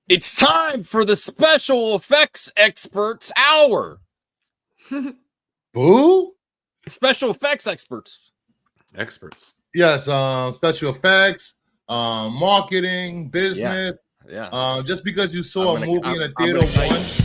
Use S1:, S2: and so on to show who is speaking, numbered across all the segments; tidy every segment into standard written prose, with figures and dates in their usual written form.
S1: It's time for the special effects experts hour.
S2: Who?
S1: Special effects experts.
S2: Yes, special effects, marketing, business.
S1: Yeah.
S2: Just because you saw a movie in a theater once.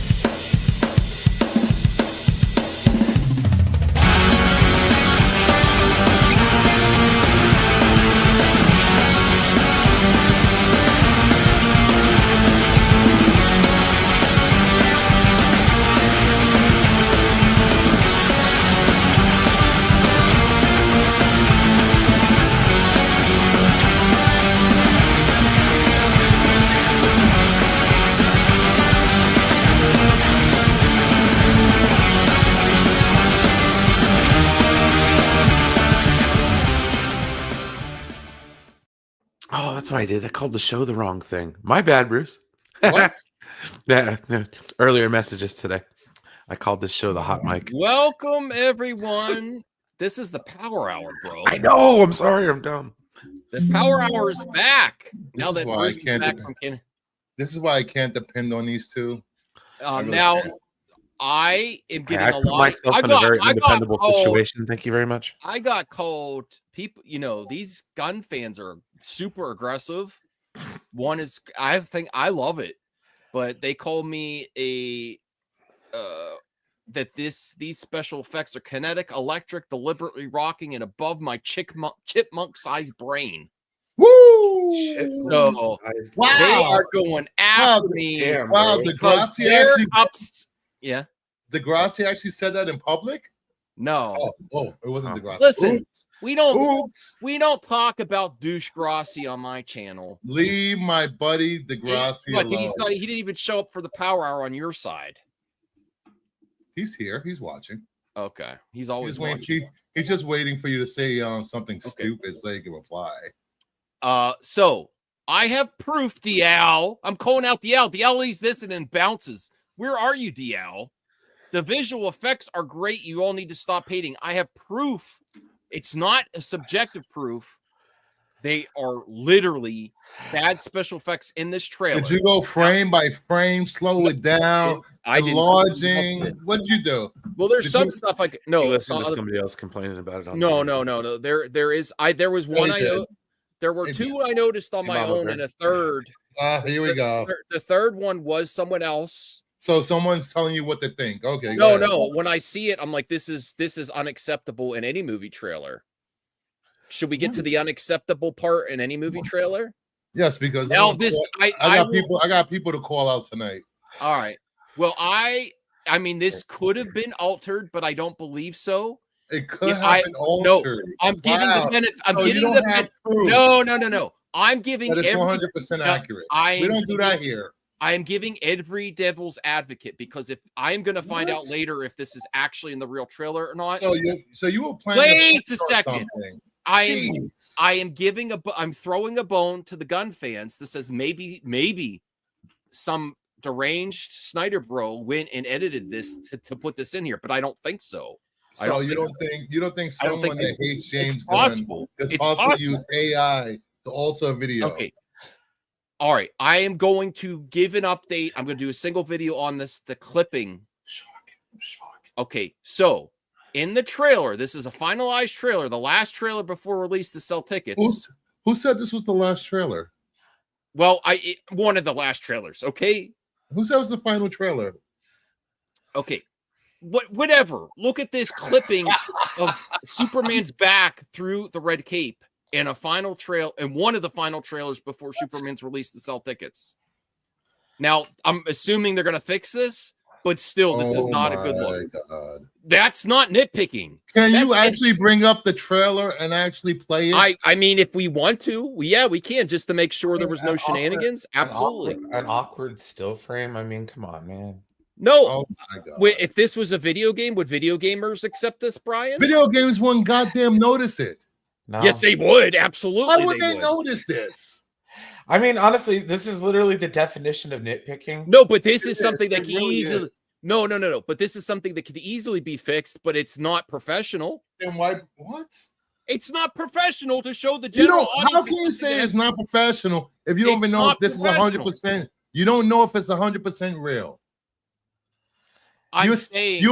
S3: Oh, that's what I did. I called the show the wrong thing. My bad, Bruce.
S2: What?
S3: Yeah, earlier messages today. I called this show the hot mic.
S1: Welcome, everyone. This is the Power Hour, bro.
S3: I know. I'm sorry. I'm dumb.
S1: The Power Hour is back. Now that
S2: why
S1: Bruce
S2: I
S1: is
S2: can't
S1: back
S2: do-
S1: from Ken.
S2: This is why I can't depend on these two.
S1: Now, I am getting
S3: I
S1: a
S3: put
S1: lot.
S3: myself in a very undependable situation. Thank you very much.
S1: I got called people. You know, these Gunn fans are super aggressive. One is, I think I love it, but they call me that these special effects are kinetic, electric, deliberately rocking, and above my chipmunk-sized brain.
S2: Woo!
S1: So
S2: wow,
S1: they are going after me.
S3: Damn,
S2: wow,
S3: bro.
S2: Degrassi
S1: They're
S2: actually,
S1: yeah.
S2: Degrassi actually said that in public.
S1: No.
S2: Oh, it wasn't Degrassi.
S1: Listen,
S2: Oops.
S1: we don't
S2: Oops.
S1: we don't talk about douche Grassi on my channel.
S2: Leave my buddy Degrassi
S1: But
S2: alone.
S1: he didn't even show up for the Power Hour on your side.
S2: He's here. He's watching.
S1: Okay, he's always watching.
S2: He's just waiting for you to say something stupid so he can reply.
S1: So I have proof, DL. I'm calling out DL. DL leaves this and then bounces. Where are you, DL? The visual effects are great. You all need to stop hating. I have proof. It's not a subjective proof. They are literally bad special effects in this trailer.
S2: Did you go frame by frame, slow it down, enlarging? What did you do?
S1: Well, there's some stuff like no.
S3: Listen to somebody else complaining about it.
S1: No. There was one there were two I noticed on my own, and a third.
S2: Here we go.
S1: The third one was someone else.
S2: So someone's telling you what to think. Okay.
S1: No. When I see it, I'm like, this is unacceptable in any movie trailer. Should we get to the unacceptable part in any movie trailer?
S2: Yes, because
S1: now
S2: I got people to call out tonight.
S1: All right. Well, I mean, this could have been altered, but I don't believe so.
S2: It could have been altered.
S1: No, I'm giving the benefit. I'm giving the benefit. No. I'm giving
S2: that is 100% accurate. We don't do that here.
S1: I am giving every devil's advocate because if I am going to find out later if this is actually in the real trailer or not.
S2: So you were planning.
S1: Wait a second. I'm throwing a bone to the Gunn fans that says maybe some deranged Snyder bro went and edited this to put this in here, but I don't think so.
S2: So you don't think someone that hates James
S1: Gunn
S2: is possible to use AI to alter a video?
S1: Okay. All right. I am going to give an update. I'm going to do a single video on this, the clipping.
S2: Shock.
S1: Okay. So in the trailer, this is a finalized trailer, the last trailer before release to sell tickets.
S2: Who said this was the last trailer?
S1: Well, one of the last trailers. Okay.
S2: Who said it was the final trailer?
S1: Okay. Whatever. Look at this clipping of Superman's back through the red cape in a final trail and one of the final trailers before Superman's released to sell tickets. Now, I'm assuming they're going to fix this, but still, this is not a good look. God. That's not nitpicking.
S2: Can you actually bring up the trailer and actually play it?
S1: I mean, if we want to, we can, just to make sure there was no shenanigans. Absolutely.
S3: An awkward still frame. I mean, come on, man.
S1: No.
S2: Oh my God.
S1: If this was a video game, would video gamers accept this, Brian?
S2: Video games wouldn't goddamn notice it.
S3: No.
S1: Yes, they would. Absolutely.
S2: Why would they notice this?
S3: I mean, honestly, this is literally the definition of nitpicking.
S1: No, but this is something that can easily. No. But this is something that could easily be fixed, but it's not professional.
S2: Then why? What?
S1: It's not professional to show the general audience.
S2: How can you say it's not professional if you don't even know if this is 100%? You don't know if it's 100% real.
S1: You're
S2: saying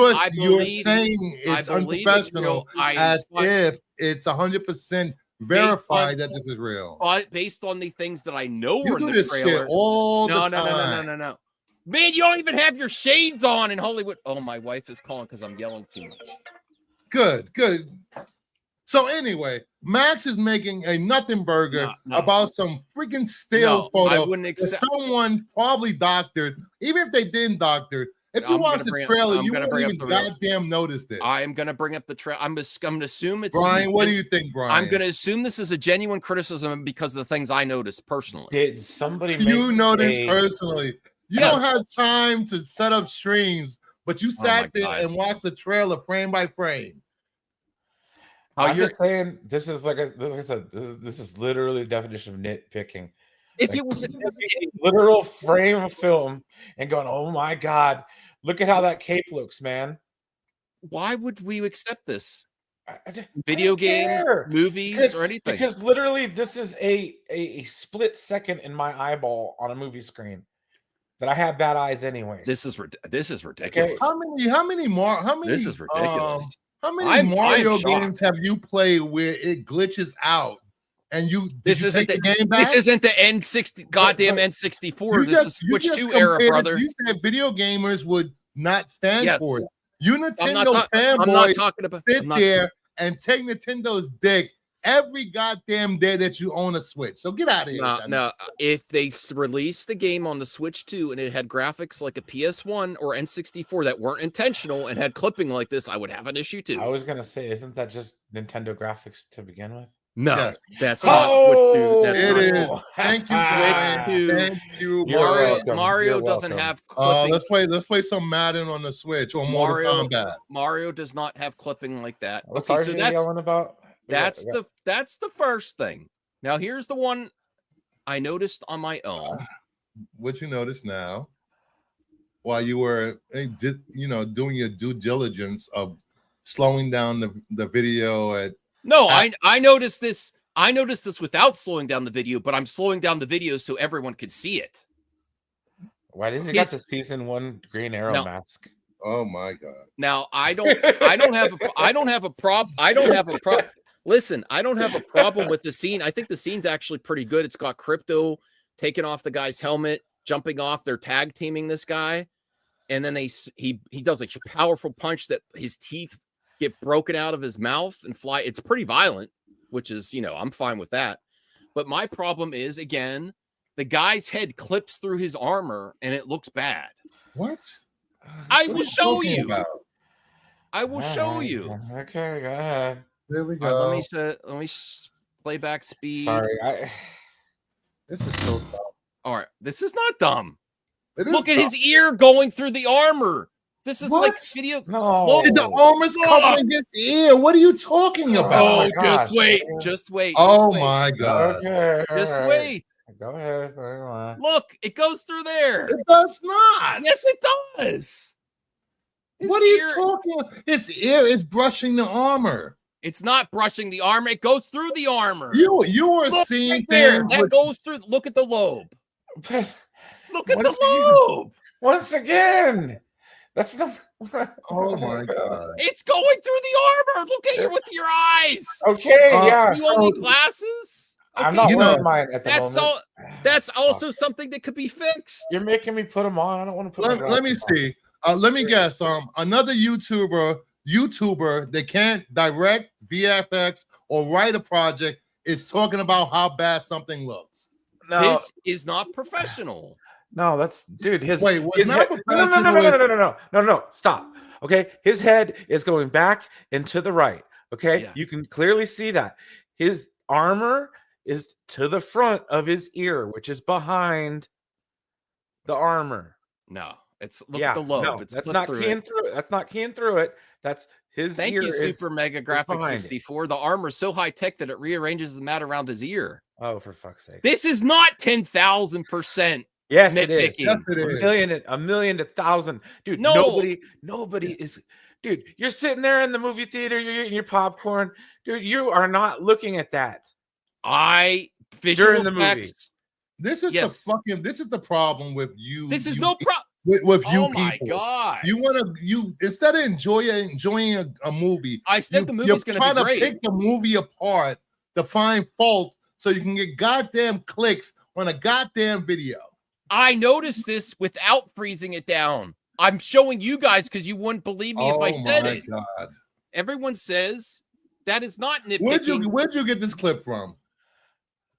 S2: it's unprofessional as if it's 100% verified that this is real.
S1: Based on the things that I know
S2: You
S1: were in
S2: do
S1: the
S2: this
S1: trailer.
S2: shit all the time.
S1: No. Man, you don't even have your shades on in Hollywood. Oh, my wife is calling because I'm yelling too much.
S2: Good. So anyway, Max is making a nothing burger about some freaking still photo.
S1: I wouldn't accept.
S2: Someone probably doctored, even if they didn't doctor. If you watch the trailer, you wouldn't even goddamn notice this.
S1: I am going to bring up the trailer. I'm going to assume it's
S2: Brian. What do you think, Brian?
S1: I'm going to assume this is a genuine criticism because of the things I noticed personally.
S3: Did somebody
S2: notice personally? You don't have time to set up streams, but you sat there and watched the trailer frame by frame.
S3: I'm just saying, this is like I said, this is literally the definition of nitpicking.
S1: If it was a
S3: literal frame of film and going, oh my God, look at how that cape looks, man.
S1: Why would we accept this? Video games, movies, or anything?
S3: Because literally, this is a split second in my eyeball on a movie screen. That I have bad eyes anyways.
S1: This is ridiculous.
S2: Okay. How many more?
S1: This is ridiculous.
S2: How many Mario games have you played where it glitches out and you
S1: this isn't the game back? This isn't the N60 goddamn N64. This is Switch 2 era, brother.
S2: You said video gamers would not stand for it. You Nintendo fanboys sit there and take Nintendo's dick every goddamn day that you own a Switch. So get out of here.
S1: No, if they released the game on the Switch 2 and it had graphics like a PS1 or N64 that weren't intentional and had clipping like this, I would have an issue too.
S3: I was going to say, isn't that just Nintendo graphics to begin with?
S1: No, that's not Switch 2.
S2: It is. Thank you,
S1: Switch 2.
S2: Thank you.
S1: Mario doesn't have clipping.
S2: Let's play some Madden on the Switch or Mortal Kombat.
S1: Mario does not have clipping like that.
S3: What's so that's yelling about?
S1: That's the first thing. Now here's the one I noticed on my own.
S2: What you noticed now, while you were, doing your due diligence of slowing down the video at.
S1: No, I noticed this. I noticed this without slowing down the video, but I'm slowing down the video so everyone could see it.
S3: Why does he got the season 1 Green Arrow mask?
S2: Oh my God!
S1: Now I don't have a problem. Listen, I don't have a problem with the scene. I think the scene's actually pretty good. It's got Crypto taking off the guy's helmet, jumping off. They're tag teaming this guy, and then he does a powerful punch that his teeth get broken out of his mouth and fly. It's pretty violent, which is, I'm fine with that. But my problem is, again, the guy's head clips through his armor and it looks bad.
S2: What?
S1: I will show you. I will show you.
S3: Okay, go ahead.
S2: There we go.
S1: Let me play back speed.
S3: Sorry,
S2: this is so dumb.
S1: All right, this is not dumb.
S2: Look
S1: at his ear going through the armor. This is like video.
S3: No,
S2: the armor's covering his ear. What are you talking about?
S1: Oh, just wait.
S2: Oh my God.
S3: Okay,
S1: just wait.
S3: Go ahead.
S1: Look, it goes through there.
S2: It does not.
S1: Yes, it does.
S2: What are you talking about? His ear is brushing the armor.
S1: It's not brushing the armor. It goes through the armor.
S2: You are seeing
S1: right there. That goes through. Look at the lobe. Look at the lobe.
S3: Once again. That's the.
S2: Oh my God!
S1: It's going through the armor. Look at you with your eyes.
S3: Okay, yeah.
S1: You only glasses. Okay,
S3: I'm not wearing mine at the moment.
S1: That's also something that could be fixed.
S3: You're making me put them on. I don't want to put.
S2: Let me see. Let me guess. Another YouTuber that can't direct VFX or write a project is talking about how bad something looks.
S3: No,
S1: this is not professional.
S3: No, that's dude. His
S2: head,
S3: no. Stop. Okay, his head is going back and to the right. Okay, you can clearly see that his armor is to the front of his ear, which is behind the armor.
S1: No, look at the lobe.
S3: No, that's not keying through it. That's not keying through it. That's his
S1: Thank
S3: ear.
S1: You, Super Mega Graphics 64. The armor is so high tech that it rearranges the mat around his ear.
S3: Oh, for fuck's sake!
S1: This is not 10,000%.
S3: Yes, it is.
S2: Yes, it is.
S3: A million to 1,000. Dude, nobody is. Dude, you're sitting there in the movie theater, you're eating your popcorn. Dude, you are not looking at that.
S1: Visual effects.
S2: This is this is the problem with you.
S1: This is no problem.
S2: With you
S1: oh
S2: people.
S1: My God.
S2: You instead of enjoying a movie,
S1: I said the movie's going to be great.
S2: You're trying to pick the movie apart to find fault so you can get goddamn clicks on a goddamn video.
S1: I noticed this without freezing it down. I'm showing you guys because you wouldn't believe me if I said it.
S2: Oh my God.
S1: Everyone says that is not nitpicking.
S2: Where'd you get this clip from?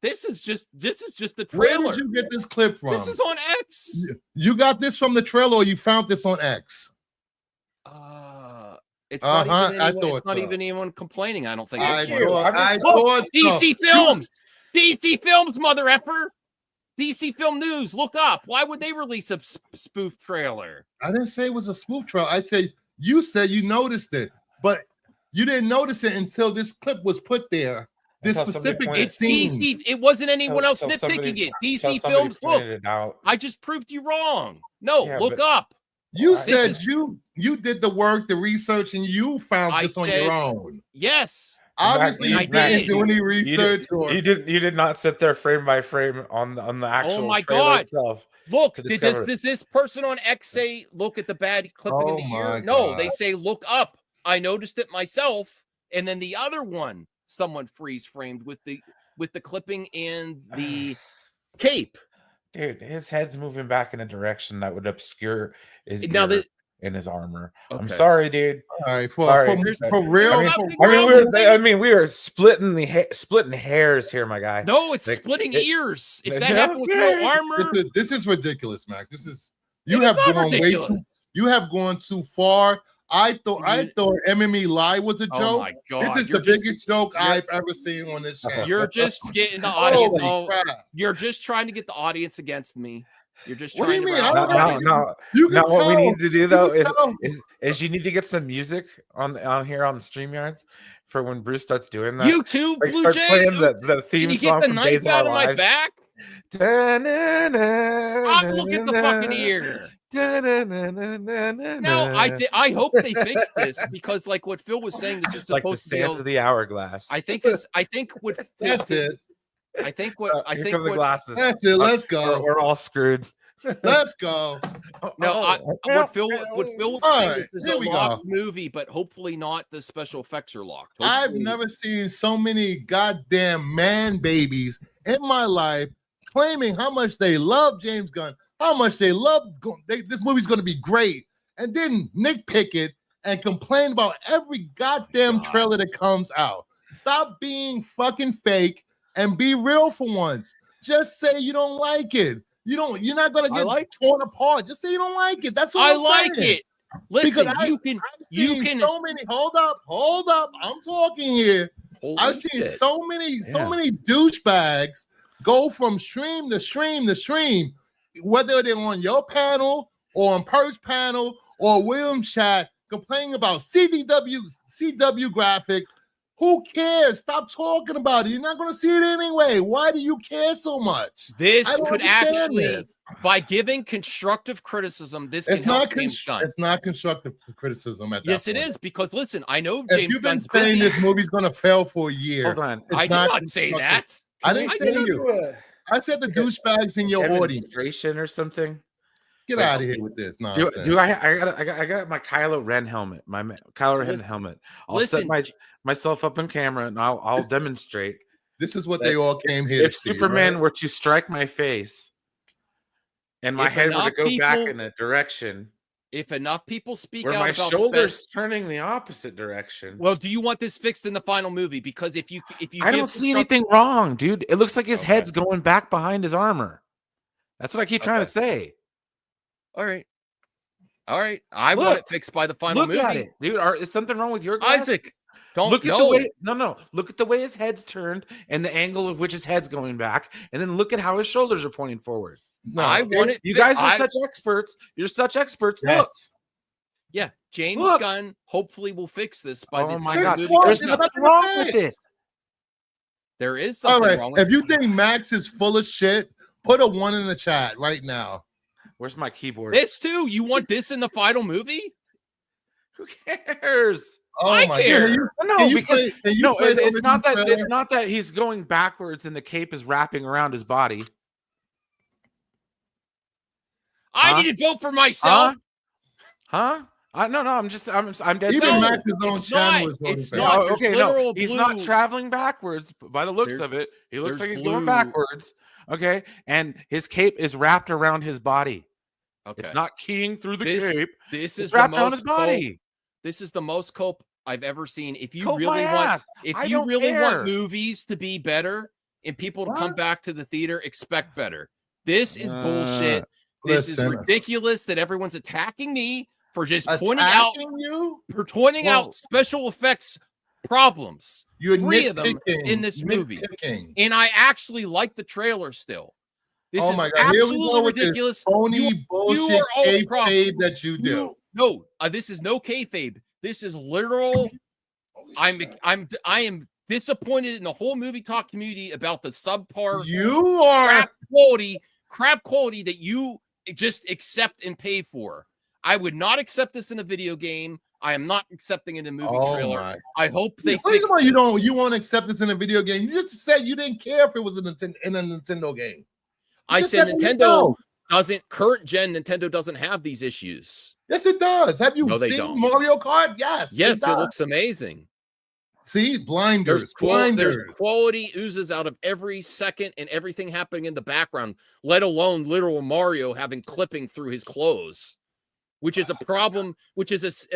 S1: This is just the trailer.
S2: Where did you get this clip from?
S1: This is on X.
S2: You got this from the trailer, or you found this on X?
S1: It's not even anyone complaining. I don't think.
S2: I thought
S1: DC Films. DC Films, mother effer. DC Film News. Look up. Why would they release a spoof trailer?
S2: I didn't say it was a spoof trailer. I said you noticed it, but you didn't notice it until this clip was put there. This specific scene.
S1: DC. It wasn't anyone else nitpicking it. DC Films. Look, I just proved you wrong. No, look up.
S2: You said you did the work, the research, and you found this on your own.
S1: Yes.
S2: Obviously, you didn't do any research.
S3: You did not sit there frame by frame on the actual.
S1: Oh my
S3: God!
S1: Itself. Look, does this person on X say look at the bad clipping in the ear? No, they say look up. I noticed it myself, and then the other one. Someone freeze framed with the clipping and the cape.
S3: Dude, his head's moving back in a direction that would obscure his ear in his armor. Okay. I'm sorry, dude.
S2: All right, for real.
S3: We are splitting hairs here, my guy.
S1: No, it's splitting ears. If that happened with no armor,
S2: this is ridiculous, Mac. You have gone too far. I thought MMA Live was a joke.
S1: Oh my God.
S2: This is the biggest joke I've ever seen on this channel.
S1: You're just getting the audience. You're just trying to get the audience against me. You're just trying to.
S3: Now, what we need to do though is you need to get some music on here on the StreamYards for when Bruce starts doing that.
S1: You too,
S3: like,
S1: Blue
S3: start
S1: Jay.
S3: Playing the theme song from Days of Our Lives.
S1: My back. I'm looking at the fucking ear. No, I hope they fix this because, like what Phil was saying, this is supposed
S3: like the
S1: to be
S3: the hourglass.
S1: I think what
S2: that's it.
S1: I think what
S3: the glasses.
S2: That's it. Let's go.
S3: We're all screwed.
S2: Let's go.
S1: No, what Phil was saying, this is a locked movie, but hopefully not the special effects are locked. Hopefully.
S2: I've never seen so many goddamn man babies in my life claiming how much they love James Gunn, how much they love this movie's going to be great, and then nitpick it and complain about every goddamn trailer that comes out. Stop being fucking fake and be real for once. Just say you don't like it. You're not gonna get torn apart. Just say you don't like it. That's all I'm
S1: like
S2: saying.
S1: it. Listen, you can
S2: so many. Hold up. I'm talking here. I've seen so many douchebags go from stream to stream, whether they're on your panel or on Per's panel or William's chat, complaining about CW graphic. Who cares? Stop talking about it. You're not going to see it anyway. Why do you care so much?
S1: This could actually, by giving constructive criticism, this can help James Gunn.
S2: It's not constructive criticism at that
S1: Yes,
S2: point.
S1: It is, because listen, I know James Gunn's
S2: saying
S1: busy.
S2: this movie's going to fail for a year.
S3: Hold on.
S1: I did not say that.
S2: I didn't say you. I said the douchebags in your audience.
S3: Or something.
S2: Get out of here with this nonsense.
S3: I got my Kylo Ren helmet. My Kylo Ren helmet. I'll set myself up on camera and I'll demonstrate.
S2: This is what they all came here
S3: to see. If Superman were to strike my face and my head were to go back in a direction.
S1: If enough people speak out
S3: my
S1: about
S3: shoulders turning the opposite direction.
S1: Well, do you want this fixed in the final movie? Because if you
S3: I don't see anything wrong, dude. It looks like his head's going back behind his armor. That's what I keep trying to say.
S1: All right. I want it fixed by the final movie.
S3: Look at it, dude. Is something wrong with your glasses?
S1: Isaac? Don't
S3: look at the way. No. Look at the way his head's turned and the angle of which his head's going back, and then look at how his shoulders are pointing forward.
S1: No, I want it.
S3: You guys are such experts. You're such experts.
S2: Yes.
S3: Look.
S1: Yeah, James Gunn hopefully will fix this by the
S3: my God.
S1: movie.
S3: There's nothing wrong with it.
S1: There is something wrong with it.
S2: If you think Max is full of shit, put a 1 in the chat right now.
S3: Where's my keyboard?
S1: This too. You want this in the final movie?
S3: Who cares?
S2: Oh
S1: I
S2: my
S1: care.
S2: God.
S3: It's not that he's going backwards and the cape is wrapping around his body.
S1: I need to vote for myself.
S3: No, I'm dead
S2: Even
S3: serious.
S2: Max's own channel is
S1: It's
S2: voting
S1: not.
S2: for
S3: Okay,
S1: literal
S3: he's
S1: blue.
S3: not traveling backwards by the looks of it. He looks like he's going backwards. Okay, and his cape is wrapped around his body. Okay. It's not keying through the cape.
S1: This is
S3: wrapped
S1: the
S3: around his body.
S1: This is the most cope I've ever seen. If you
S3: Cope
S1: really want,
S3: want
S1: movies to be better and people to come back to the theater, expect better. This is bullshit. This is ridiculous that everyone's attacking me for just pointing out special effects problems.
S2: You're
S1: 3 of them in this movie, and I actually like the trailer still. This is absolutely ridiculous.
S2: Phony bullshit kayfabe that you do.
S1: This is no kayfabe. This is literal. I am disappointed in the whole movie talk community about the subpar crap quality that you just accept and pay for. I would not accept this in a video game. I am not accepting it in a movie trailer. I hope they fix it.
S2: You won't accept this in a video game. You just said you didn't care if it was in a Nintendo game.
S1: I said Nintendo doesn't. Current gen Nintendo doesn't have these issues.
S2: Yes, it does. Have you seen Mario Kart? Yes.
S1: Yes, it looks amazing.
S2: See, blinders.
S1: There's quality oozes out of every second and everything happening in the background, let alone literal Mario having clipping through his clothes, which is a problem. Which is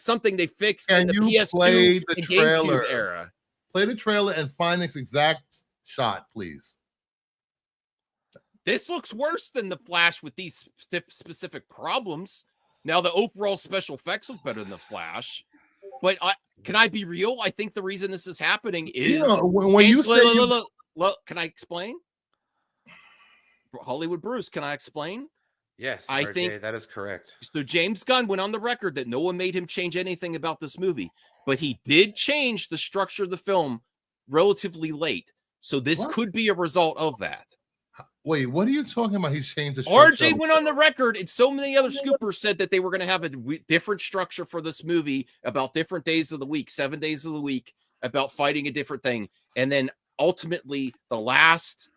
S1: something they fixed in the PS2 and GameCube era.
S2: Play the trailer and find this exact shot, please.
S1: This looks worse than the Flash with these specific problems. Now the overall special effects look better than the Flash, but can I be real? I think the reason this is happening is
S2: when you say
S1: can I explain? Hollywood Bruce, can I explain?
S3: Yes,
S1: I
S3: RJ,
S1: think
S3: that is correct.
S1: So James Gunn went on the record that no one made him change anything about this movie, but he did change the structure of the film relatively late. So this could be a result of that.
S2: Wait, what are you talking about? He's changed the structure.
S1: RJ went on the record, and so many other scoopers said that they were going to have a different structure for this movie about different days of the week, 7 days of the week, about fighting a different thing. And then ultimately, the last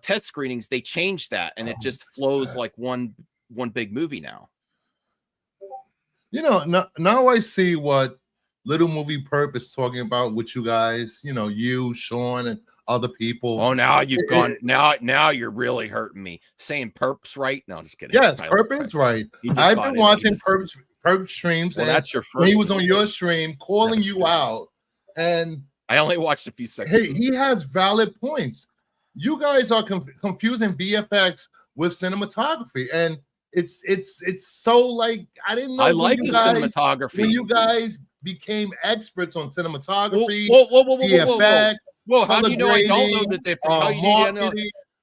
S1: test screenings, they changed that, and it just flows like one big movie now.
S2: Now I see what Little Movie Perp is talking about with you guys, you, Sean, and other people.
S1: Oh, now you've gone. Now you're really hurting me. Saying Perp's right? No, I'm just kidding.
S2: Yes, Perp is right. I've been watching Perp streams.
S1: Well, that's your first.
S2: He was on your stream calling you out, and
S1: I only watched a few seconds.
S2: Hey, he has valid points. You guys are confusing VFX with cinematography, and it's so like I didn't know.
S1: I like the cinematography.
S2: When you guys became experts on cinematography,
S1: VFX. Whoa, how do you know I don't know the difference? How do you know?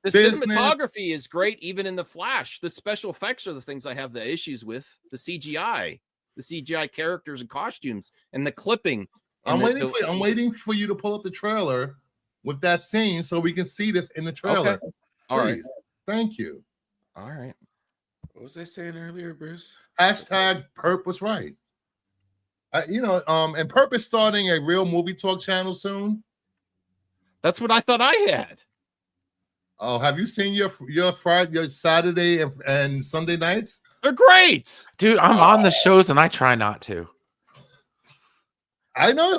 S1: The cinematography is great, even in the Flash. The special effects are the things I have the issues with. The CGI characters and costumes, and the clipping.
S2: I'm waiting for you to pull up the trailer with that scene so we can see this in the trailer.
S1: Okay. All right.
S2: Thank you.
S1: All right.
S3: What was I saying earlier, Bruce?
S2: Hashtag Perp was right. And Perp is starting a real movie talk channel soon.
S1: That's what I thought I had.
S2: Oh, have you seen your Friday, your Saturday and Sunday nights?
S1: They're great,
S3: dude. I'm on the shows and I try not to.
S2: I know.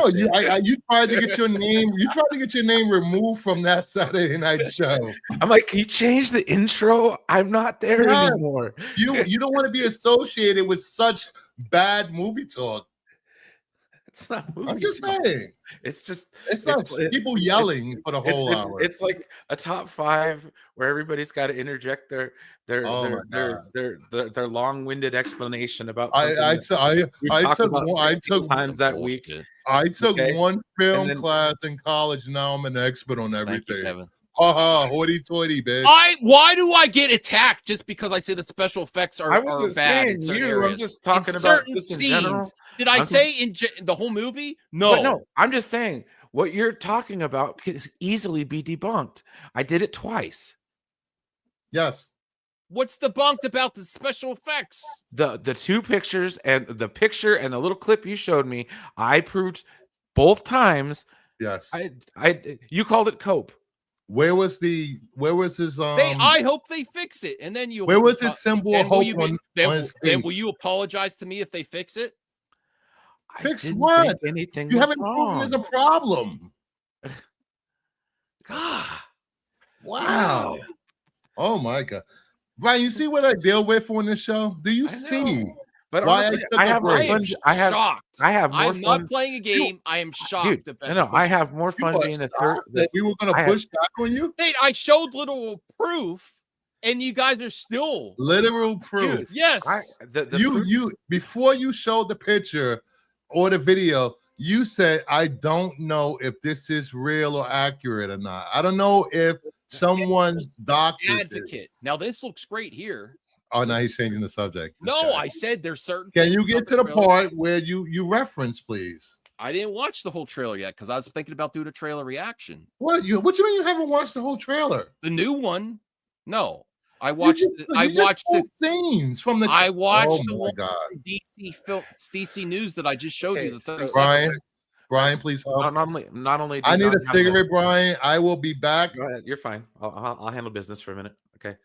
S2: You tried to get your name. You tried to get your name removed from that Saturday night show.
S3: I'm like, can you change the intro? I'm not there anymore.
S2: You don't want to be associated with such bad movie talk.
S3: It's not movie
S2: I'm just
S3: talk.
S2: saying. It's not people yelling for the whole hour.
S3: It's like a top 5 where everybody's got to interject their long-winded explanation about something. I took one film class in college. Now I'm an expert on everything. Hoity-toity, bitch.
S1: Why do I get attacked just because I say that special effects are bad in certain areas?
S3: I'm just talking about this in general.
S1: Did I say in the whole movie? No,
S3: I'm just saying what you're talking about can easily be debunked. I did it twice.
S2: Yes.
S1: What's debunked about the special effects?
S3: The 2 pictures and the picture and the little clip you showed me, I proved both times.
S2: Yes.
S3: You called it cope.
S2: Where was his
S1: I hope they fix it, and then you.
S2: Where was his symbol of hope
S1: then will you apologize to me if they fix it?
S2: Fix what?
S3: Anything
S2: you haven't
S3: wrong.
S2: proven there's a problem.
S1: God.
S2: Wow. Oh my God. Brian, you see what I deal with on this show? Do you see?
S3: But honestly, I have more fun.
S1: Shocked.
S3: I have more
S1: I'm
S3: fun.
S1: not playing a game. I am shocked.
S3: Dude, no, I have more fun being a third.
S2: That we were going to push back on you?
S1: Hey, I showed literal proof, and you guys are still
S2: literal proof.
S1: Dude, yes.
S2: You before you showed the picture or the video, you said, I don't know if this is real or accurate or not. I don't know if someone's doctor
S1: advocate. Now this looks great here.
S2: Oh, now he's changing the subject.
S1: No, I said there's certain.
S2: Can you get to the part where you reference, please?
S1: I didn't watch the whole trailer yet because I was thinking about doing a trailer reaction.
S2: What you mean you haven't watched the whole trailer?
S1: The new one? No, I watched. I watched the
S2: scenes from the.
S1: I watched the
S2: one
S1: DC News that I just showed you. The
S2: Brian, please help.
S3: Not only.
S2: I need a cigarette, Brian. I will be back.
S3: Go ahead. You're fine. I'll handle business for a minute. Okay.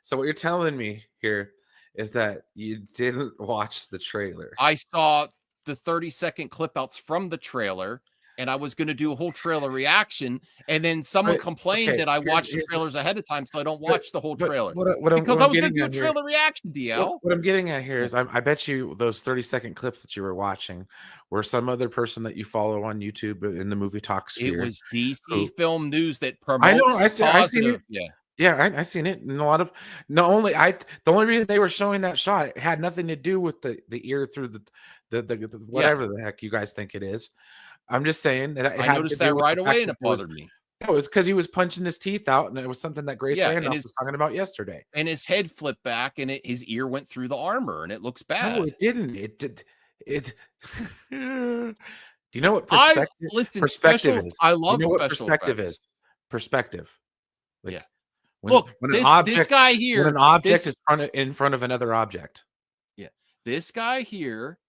S3: So what you're telling me here is that you didn't watch the trailer.
S1: I saw the 30-second clip outs from the trailer, and I was going to do a whole trailer reaction, and then someone complained that I watched the trailers ahead of time, so I don't watch the whole trailer. Because I was going to do a trailer reaction, DL.
S3: What I'm getting at here is I bet you those 30-second clips that you were watching were some other person that you follow on YouTube in the movie talk sphere.
S1: It was DC Film News that promotes.
S3: I know. I seen it. Yeah, I seen it. And a lot of the only reason they were showing that shot, it had nothing to do with the ear through the whatever the heck you guys think it is. I'm just saying that
S1: I noticed that right away, and it bothered me.
S3: No, it's because he was punching his teeth out, and it was something that Grace Randolph was talking about yesterday.
S1: And his head flipped back, and his ear went through the armor, and it looks bad.
S3: No, it didn't. It did. Do you know what perspective is?
S1: I love
S3: perspective is. Perspective.
S1: Yeah.
S3: When
S1: this guy here,
S3: when an object is in front of another object.
S1: Yeah, this guy here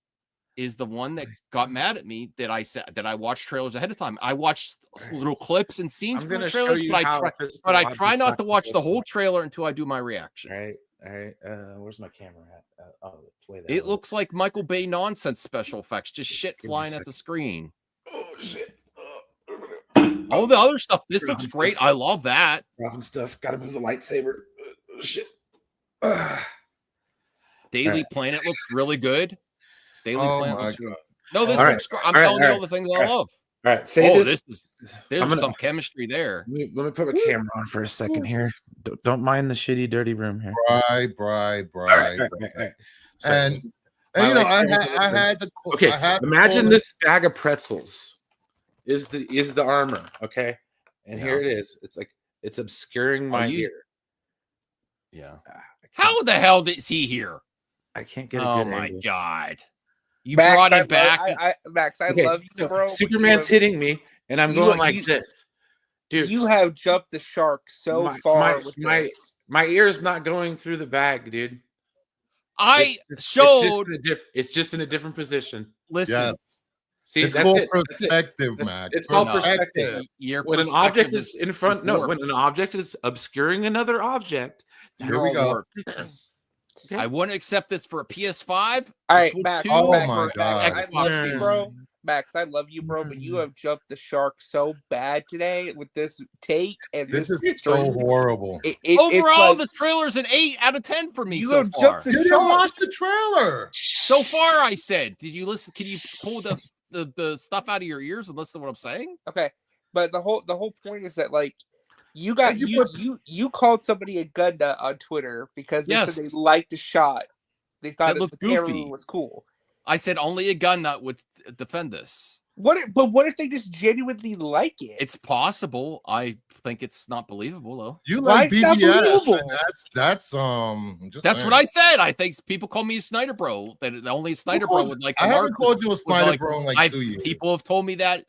S1: is the one that got mad at me that I said that I watched trailers ahead of time. I watched little clips and scenes from the trailers, but I try not to watch the whole trailer until I do my reaction.
S3: All right. Where's my camera at? It's way there.
S1: It looks like Michael Bay nonsense special effects, just shit flying at the screen.
S3: Oh shit.
S1: All the other stuff. This looks great. I love that.
S3: Dropping stuff. Got to move the lightsaber. Shit.
S1: Daily Planet looks really good. Daily Planet looks good. No, this looks great. I'm telling you all the things I love.
S3: All right. There's
S1: some chemistry there.
S3: Let me put my camera on for a second here. Don't mind the shitty, dirty room here.
S2: Right.
S3: All right.
S2: And you know, I had the
S3: imagine this bag of pretzels is the armor, okay? And here it is. It's like it's obscuring my ear.
S1: Yeah. How the hell did he here?
S3: I can't get a good
S1: my
S3: angle.
S1: God. You brought it back.
S4: Max, I love you, bro.
S3: Superman's hitting me, and I'm going like this. Dude,
S4: you have jumped the shark so far with
S3: my ear's not going through the bag, dude.
S2: It's
S3: just in a different position.
S1: Listen.
S2: Yes.
S3: See,
S2: it's
S3: that's
S2: called
S3: it.
S2: perspective, Max.
S3: It's called perspective. When an object is in front, when an object is obscuring another object,
S2: here we go.
S1: Okay. I wouldn't accept this for a PS5.
S4: All right, Max.
S2: My God.
S4: I love you, bro. Max, I love you, bro, but you have jumped the shark so bad today with this take, and
S2: this is so horrible.
S1: Overall, the trailer's an 8 out of 10 for me so far.
S2: You didn't watch the trailer.
S1: So far, I said. Did you listen? Can you pull the stuff out of your ears and listen to what I'm saying?
S4: Okay, but the whole point is that like you called somebody a gun nut on Twitter because they said they liked the shot. They thought the camera was cool.
S1: I said only a gun nut would defend this.
S4: What if they just genuinely like it?
S1: It's possible. I think it's not believable though.
S2: You like BBS? That's
S1: what I said. I think people call me a Snyder bro. That only a Snyder bro would like.
S2: I haven't called you a Snyder bro in like 2 years.
S1: People have told me that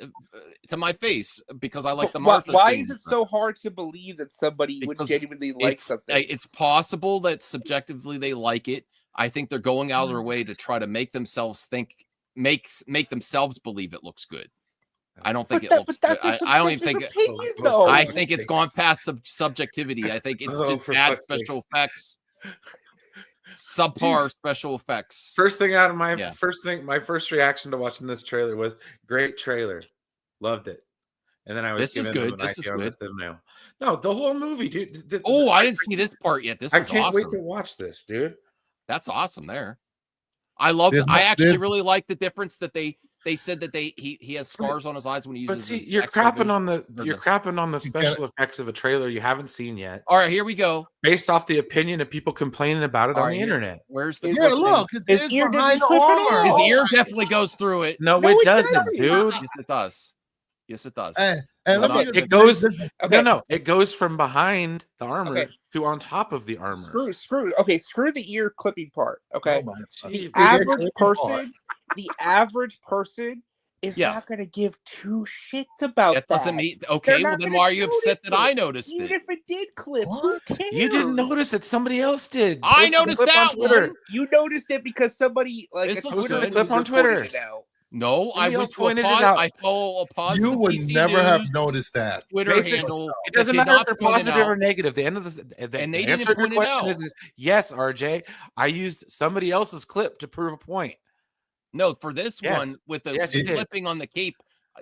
S1: to my face because I like the
S4: Martha. Why is it so hard to believe that somebody would genuinely like something?
S1: It's possible that subjectively they like it. I think they're going out of their way to try to make themselves think, make themselves believe it looks good. I don't think it looks good. I don't even think it. I think it's gone past subjectivity. I think it's just bad special effects. Subpar special effects.
S3: First thing out of my my first reaction to watching this trailer was great trailer. Loved it. And then I was
S1: this is good. This is good.
S3: No, the whole movie, dude.
S1: I didn't see this part yet. I
S3: can't wait to watch this, dude.
S1: That's awesome there. I love I actually really like the difference that they said that he has scars on his eyes when he uses.
S3: But see, you're crapping on the special effects of a trailer you haven't seen yet.
S1: All right, here we go.
S3: Based off the opinion of people complaining about it on the internet.
S1: Where's the
S2: look? His ear behind the armor.
S1: His ear definitely goes through it.
S3: No, it doesn't, dude.
S1: Yes, it does. Yes, it does.
S3: It goes. No, it goes from behind the armor to on top of the armor.
S4: Screw the ear clipping part. Okay, the average person is not going to give two shits about that.
S1: Doesn't mean well then why are you upset that I noticed it?
S4: Even if it did clip, who cares?
S3: You didn't notice it. Somebody else did.
S1: I noticed that on Twitter.
S4: You noticed it because somebody
S3: clip on Twitter.
S1: No, I went to I follow a positive.
S2: You would never have noticed that.
S1: Twitter handle.
S3: It doesn't matter if they're positive or negative. The end of the
S1: and they
S3: answer
S1: didn't
S3: to your question is yes, RJ. I used somebody else's clip to prove a point.
S1: No, for this one with the clipping on the cape,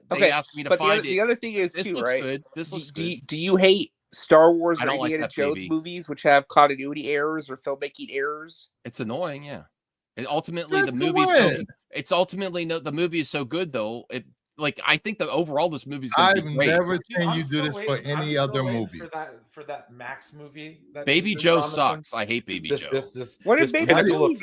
S1: they asked me to find it.
S4: The other thing is
S1: this
S4: too,
S1: looks
S4: right?
S1: good. This looks good.
S4: Do you hate Star Wars or
S1: like
S4: Indiana Jones movies which have continuity errors or filmmaking errors?
S1: It's annoying, yeah. And ultimately, the movie is so good though. I think that overall this movie's gonna be great.
S2: I've never seen you do this for any other movie.
S3: For that Max movie,
S1: Baby Joe sucks. I hate Baby Joe.
S4: What is Baby Joe?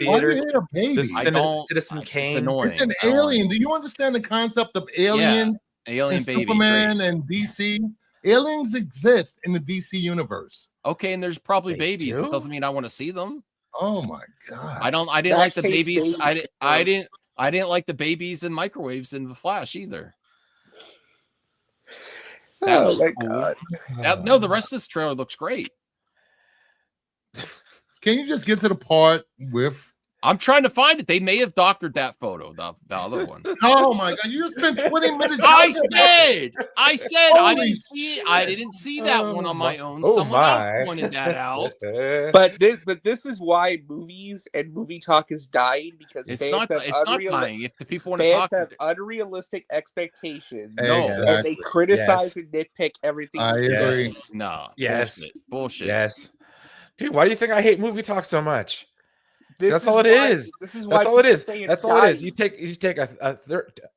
S3: Citizen Kane.
S1: It's annoying.
S2: It's an alien. Do you understand the concept of aliens?
S1: Alien
S2: and
S1: Baby,
S2: Superman and DC. Aliens exist in the DC universe.
S1: Okay, and there's probably babies. It doesn't mean I want to see them.
S2: Oh my god!
S1: I didn't like the babies. I didn't like the babies and microwaves in the Flash either.
S4: Oh my god!
S1: No, the rest of this trailer looks great.
S2: Can you just get to the part with?
S1: I'm trying to find it. They may have doctored that photo, the other one.
S2: Oh my god! You just spent 20 minutes.
S1: I said I didn't see that one on my own. Someone else pointed that out.
S4: But this is why movies and movie talk is dying because
S1: it's not dying. If the people want to talk,
S4: have unrealistic expectations.
S2: Exactly.
S4: They criticize and nitpick everything.
S2: I agree.
S1: No.
S3: Yes.
S1: Bullshit.
S3: Yes. Dude, why do you think I hate movie talk so much? That's all it is.
S4: That's all it is.
S3: That's all it is. You take a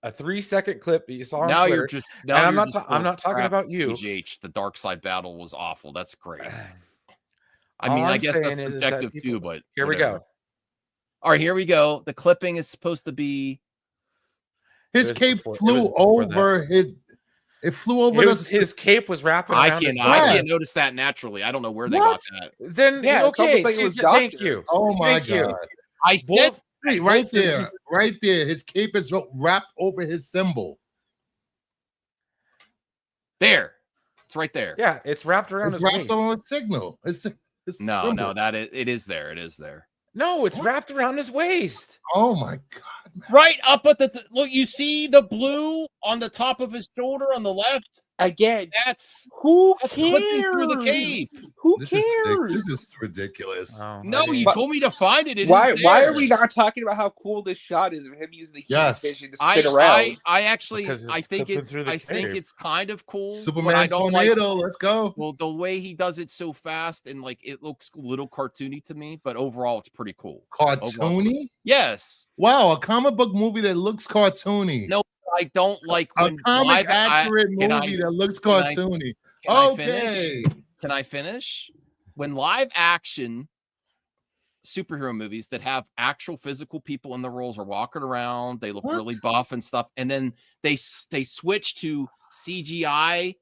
S3: 3-second clip that you saw on Twitter. I'm not talking about you.
S1: CGH, the Dark Side battle was awful. That's great. I mean, I guess that's subjective too, but
S3: here we go.
S1: All right, here we go. The clipping is supposed to be
S2: his cape flew over his. It flew over
S3: his cape was wrapping around his
S1: I can't notice that naturally. I don't know where they got that.
S3: Then okay, thank you.
S2: Oh my god!
S1: I said
S2: right there. His cape is wrapped over his symbol.
S1: There, it's right there.
S3: Yeah, it's wrapped around his waist.
S2: On a signal.
S1: No, it is there. It is there.
S3: No, it's wrapped around his waist.
S2: Oh my god! Man.
S1: Right up at the look, you see the blue on the top of his shoulder on the left.
S4: Again,
S1: that's
S4: clipping
S1: through the cape.
S4: Who cares?
S2: This is ridiculous.
S3: Oh,
S1: no, you told me to find it.
S4: Why are we not talking about how cool this shot is of him using the heat vision to spin around?
S1: I think it's kind of cool.
S2: Superman I don't tornado. Let's go.
S1: Well, the way he does it so fast and it looks a little cartoony to me, but overall it's pretty cool.
S2: Cartoony?
S1: Yes.
S2: Wow, a comic book movie that looks cartoony.
S1: No. I don't like
S2: when accurate movie that looks cartoony.
S1: Can I finish? When live action superhero movies that have actual physical people in the roles are walking around, they look really buff and stuff, and then they switch to CGI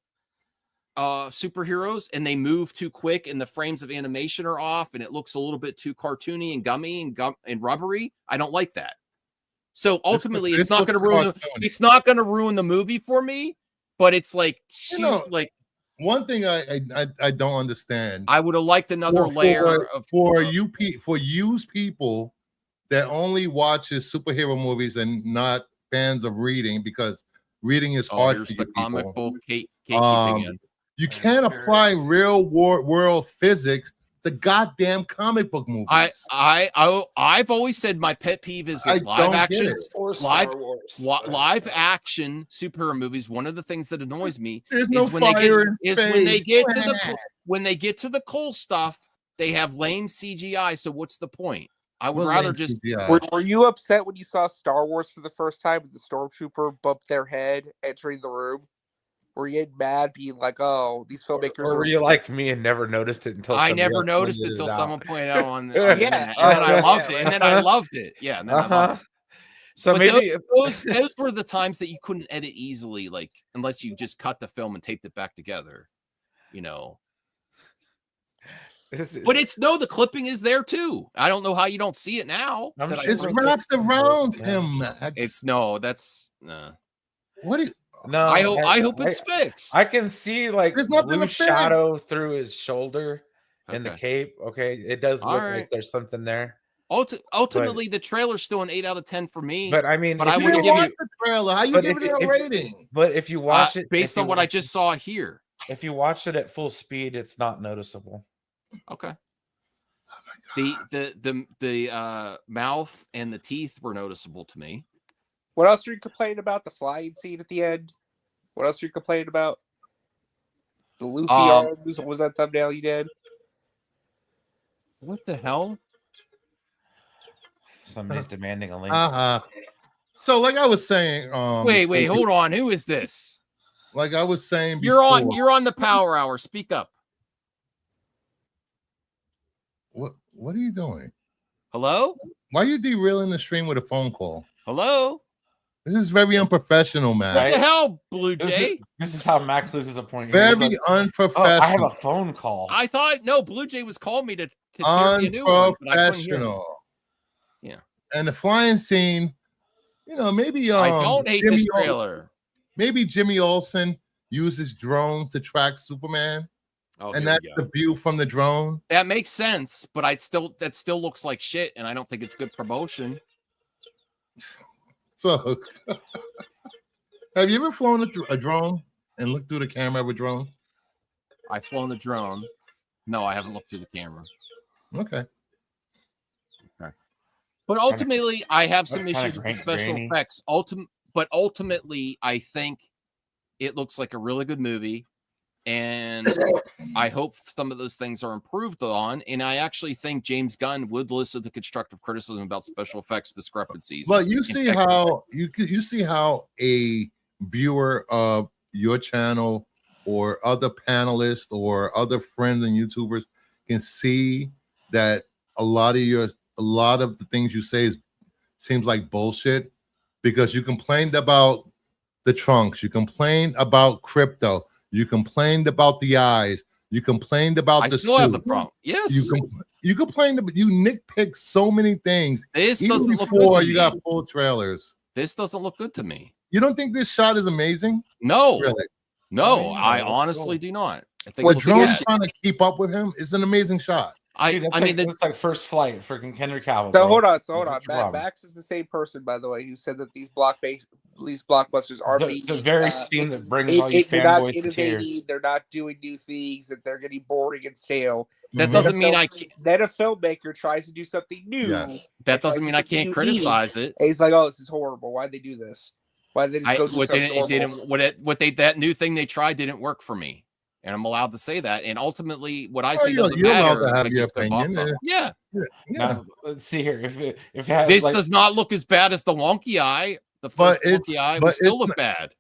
S1: superheroes and they move too quick and the frames of animation are off and it looks a little bit too cartoony and gummy and rubbery. I don't like that. So ultimately, it's not going to ruin the movie for me, but it's like
S2: one thing I don't understand.
S1: I would have liked another layer
S2: for used people that only watches superhero movies and not fans of reading, because reading is hard for
S1: the comic book
S2: you can't apply real world physics to goddamn comic book movies.
S1: I've always said my pet peeve is that live action superhero movies. One of the things that annoys me is when they get to the cool stuff, they have lame CGI. So what's the point? I would rather just.
S4: Were you upset when you saw Star Wars for the first time and the stormtrooper bumped their head entering the room? Were you mad, being like, "Oh, these filmmakers"?
S3: Or were you like me and never noticed it until
S1: I never noticed it until someone pointed out on the
S4: and
S1: then I loved it, and then I loved it. Yeah, and then I loved it.
S3: So
S1: but
S3: maybe
S1: those were the times that you couldn't edit easily, like unless you just cut the film and taped it back together, you know. But the clipping is there too. I don't know how you don't see it now.
S2: It's wrapped around him. What?
S3: No,
S1: I hope it's fixed.
S3: I can see like blue shadow through his shoulder in the cape. Okay, it does look like there's something there.
S1: Ultimately, the trailer's still an 8 out of 10 for me.
S3: But I mean,
S2: I wouldn't give you the trailer. How you give it a rating?
S3: But if you watch it
S1: based on what I just saw here,
S3: if you watch it at full speed, it's not noticeable.
S1: Okay. The mouth and the teeth were noticeable to me.
S4: What else are you complaining about? The flying scene at the end? What else are you complaining about? The Luffy arms? What was that thumbnail you did?
S1: What the hell?
S3: Somebody's demanding a link.
S2: So like I was saying,
S1: wait, hold on. Who is this?
S2: Like I was saying
S1: before, you're on the Power Hour. Speak up.
S2: What are you doing?
S1: Hello?
S2: Why are you derailing the stream with a phone call?
S1: Hello?
S2: This is very unprofessional, man.
S1: What the hell, Blue Jay?
S3: This is how Max loses a point.
S2: Very unprofessional.
S3: I have a phone call.
S1: I thought Blue Jay was calling me to
S2: unprofessional.
S1: Me a new one, but I couldn't hear him. Yeah.
S2: And the flying scene, maybe
S1: I don't hate this trailer.
S2: Maybe Jimmy Olsen uses drones to track Superman. And that's the view from the drone.
S1: That makes sense, but that still looks like shit, and I don't think it's good promotion.
S2: So, have you ever flown a drone and looked through the camera of a drone?
S1: I've flown a drone. No, I haven't looked through the camera.
S2: Okay.
S1: But ultimately, I have some issues with the special effects. But ultimately, I think it looks like a really good movie. And I hope some of those things are improved on. And I actually think James Gunn would listen to constructive criticism about special effects discrepancies.
S2: Well, you see how a viewer of your channel or other panelists or other friends and YouTubers can see that a lot of the things you say seems like bullshit, because you complained about the trunks, you complained about crypto. You complained about the eyes. You complained about the suit. I still have the
S1: problem. Yes.
S2: You complained about, you nitpicked so many things.
S1: This doesn't look good to me.
S2: You got full trailers.
S1: This doesn't look good to me.
S2: You don't think this shot is amazing?
S1: No.
S2: Really?
S1: No, I honestly do not. I think
S2: what drone's trying to keep up with him is an amazing shot.
S3: It's like First Flight, freaking Henry Cavill.
S4: So hold on. Max is the same person, by the way, who said that these blockbusters are
S3: the very scene that brings all you fanboys to tears.
S4: They're not doing new things, that they're getting boring and stale.
S1: That doesn't mean
S4: then a filmmaker tries to do something new.
S2: Yeah.
S1: That doesn't mean I can't criticize it.
S4: And he's like, "Oh, this is horrible. Why'd they do this? Why did they just go do
S1: that new thing they tried didn't work for me." And I'm allowed to say that. And ultimately, what I say doesn't matter.
S2: You're allowed to have your opinion.
S1: Yeah.
S3: Now, let's see here. If it
S1: has, this does not look as bad as the wonky eye. The first wonky eye would still look bad.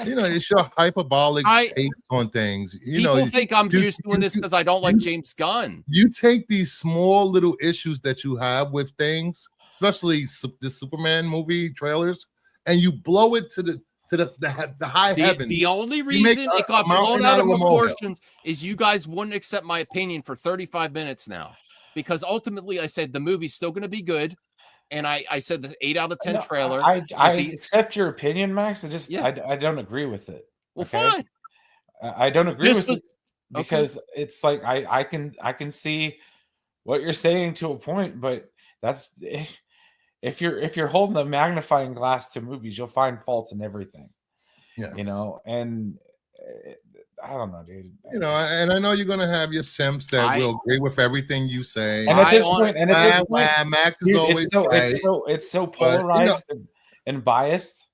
S2: It's your hyperbolic take on things.
S1: People think I'm just doing this because I don't like James Gunn.
S2: You take these small little issues that you have with things, especially the Superman movie trailers, and you blow it to the high heavens.
S1: The only reason it got blown out of proportions is you guys wouldn't accept my opinion for 35 minutes now, because ultimately I said the movie's still going to be good, and I said the 8 out of 10 trailer.
S3: I accept your opinion, Max. I don't agree with it.
S1: Well, fine.
S3: I don't agree with it because it's like I can see what you're saying to a point, but that's. If you're holding a magnifying glass to movies, you'll find faults in everything.
S2: Yeah.
S3: You know, and I don't know, dude.
S2: You know, and I know you're gonna have your simps that will agree with everything you say.
S3: And at this point,
S2: Max is
S3: dude,
S2: always
S3: it's so polarized and biased.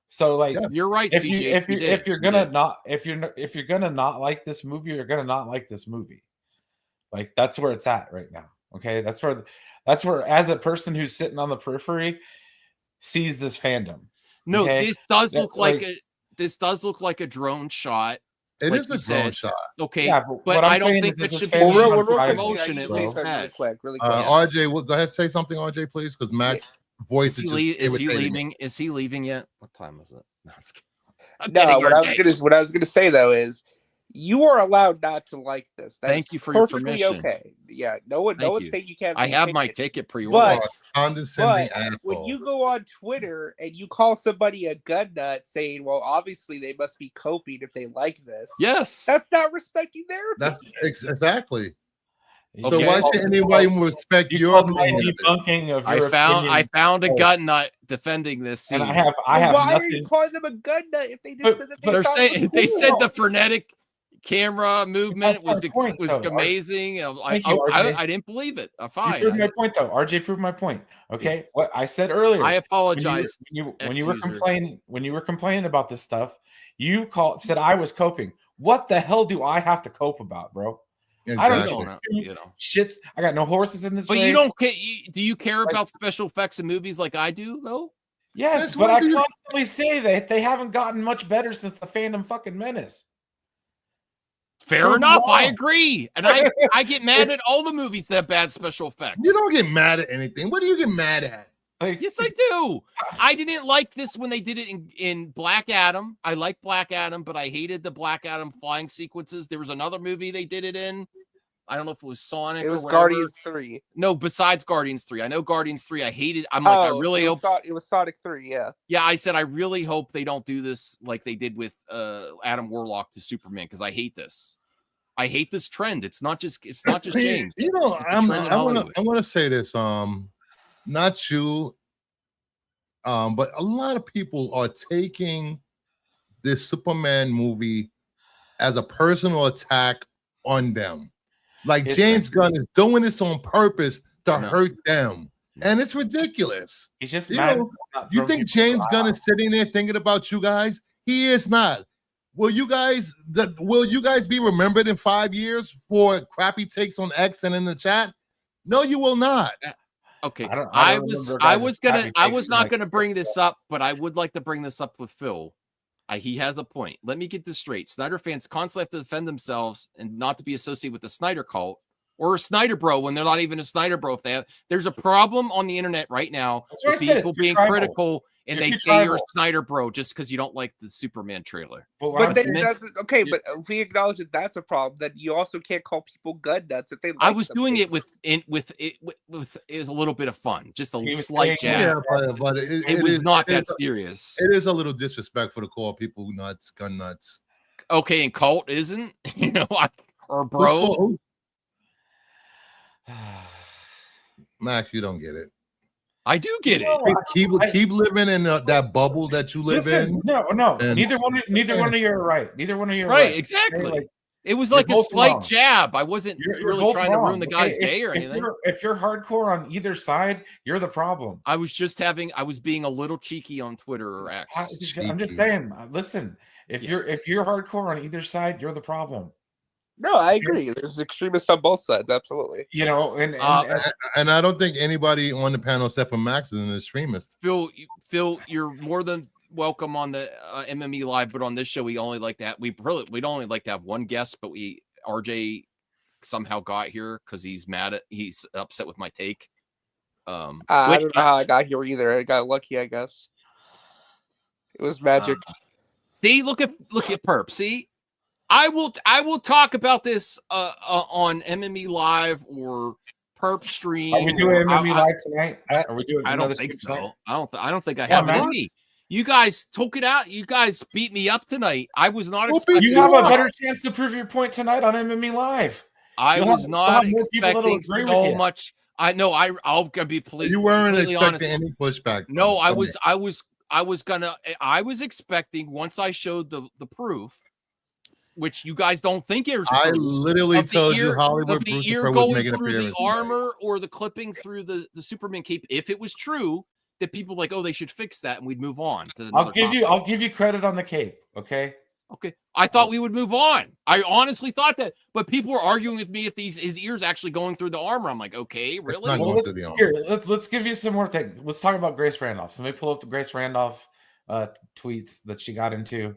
S3: So like,
S1: you're right.
S3: If you're gonna not like this movie, you're gonna not like this movie. Like that's where it's at right now. Okay, that's where as a person who's sitting on the periphery sees this fandom.
S1: No, this does look like a drone shot.
S2: It is a drone shot.
S1: Okay, yeah, but I don't think that should be promotion. At least
S4: really quick.
S2: RJ, go ahead, say something, RJ, please, because Max voice
S1: is he leaving? Is he leaving yet? What time is it?
S4: No, what I was gonna say though is you are allowed not to like this. That's
S1: Thank you for your permission.
S4: Okay. Yeah. No one's saying you can't.
S1: I have my ticket pre-ordered.
S4: But when you go on Twitter and you call somebody a gun nut saying, well, obviously they must be coping if they like this.
S1: Yes.
S4: That's not respecting their opinion.
S2: That's exactly. Okay. So why should anybody respect your
S3: debunking of your opinion?
S1: I found a gun nut defending this scene.
S3: And I have
S4: why
S3: nothing.
S4: are you calling them a gun nut if they just said that
S1: they said the frenetic camera movement was amazing. I didn't believe it. Fine.
S3: You proved my point, though. RJ proved my point. Okay, what I said earlier.
S1: I apologize.
S3: When you were complaining about this stuff, you said I was coping. What the hell do I have to cope about, bro?
S2: Exactly.
S3: I don't know. Shit, I got no horses in this.
S1: But you don't care. Do you care about special effects in movies like I do, though?
S3: Yes, but I constantly say that they haven't gotten much better since the Fandom fucking Menace.
S1: Fair enough. I agree. And I get mad at all the movies that have bad special effects.
S2: You don't get mad at anything. What do you get mad at?
S1: Yes, I do. I didn't like this when they did it in Black Adam. I like Black Adam, but I hated the Black Adam flying sequences. There was another movie they did it in. I don't know if it was Sonic.
S4: It was Guardians 3.
S1: No, besides Guardians 3. I know Guardians 3. I hated. I'm like, I really hope
S4: it was Sonic 3. Yeah.
S1: Yeah, I said I really hope they don't do this like they did with Adam Warlock to Superman because I hate this. I hate this trend. It's not just James.
S2: You know, I want to say this. Not you, but a lot of people are taking this Superman movie as a personal attack on them. Like James Gunn is doing this on purpose to hurt them. And it's ridiculous.
S3: He's just
S2: you think James Gunn is sitting there thinking about you guys? He is not. Will you guys be remembered in 5 years for crappy takes on X and in the chat? No, you will not.
S1: Okay. I was not gonna bring this up, but I would like to bring this up with Phil. He has a point. Let me get this straight. Snyder fans constantly have to defend themselves and not to be associated with the Snyder cult or a Snyder bro when they're not even a Snyder bro. There's a problem on the internet right now with people being critical and they say you're a Snyder bro just because you don't like the Superman trailer.
S4: But if we acknowledge that that's a problem, then you also can't call people gun nuts if they.
S1: I was doing it with is a little bit of fun, just a slight jab.
S2: Yeah, but
S1: it was not that serious.
S2: It is a little disrespectful to call people nuts, gun nuts.
S1: Okay, and cult isn't, or bro.
S2: Max, you don't get it.
S1: I do get
S2: it. Keep living in that bubble that you live in.
S3: No. Neither one of you are right. Neither one of you are
S1: right. Exactly. It was like a slight jab. I wasn't really trying to ruin the guy's day or anything.
S3: If you're hardcore on either side, you're the problem.
S1: I was being a little cheeky on Twitter or X.
S3: I'm just saying. Listen, if you're hardcore on either side, you're the problem.
S4: No, I agree. There's extremists on both sides, absolutely.
S2: And I don't think anybody on the panel except for Max is an extremist.
S1: Phil, you're more than welcome on the MME Live, but on this show we'd only like to have one guest, but RJ somehow got here because he's upset with my take.
S4: I don't know how I got here either. I got lucky, I guess. It was magic.
S1: See, look at Perp. See. I will talk about this on MME Live or Perp Stream.
S3: Are we doing MME Live tonight? Are we doing?
S1: I don't think so. I don't think I have any. You guys took it out. You guys beat me up tonight. I was not expecting.
S3: You have a better chance to prove your point tonight on MME Live.
S1: I was not expecting so much. I know. I'll be completely
S2: you weren't expecting
S1: honest.
S2: any pushback.
S1: No, I was was expecting once I showed the proof, which you guys don't think is proof.
S2: I literally told you Hollywood Brucifer was making an appearance.
S1: The armor or the clipping through the Superman cape, if it was true, that people like, oh, they should fix that, and we'd move on.
S3: I'll give you credit on the cape. Okay.
S1: I thought we would move on. I honestly thought that, but people were arguing with me if his ears actually going through the armor. I'm like, okay, really?
S3: Well, let's give you some more things. Let's talk about Grace Randolph. So let me pull up the Grace Randolph tweets that she got into.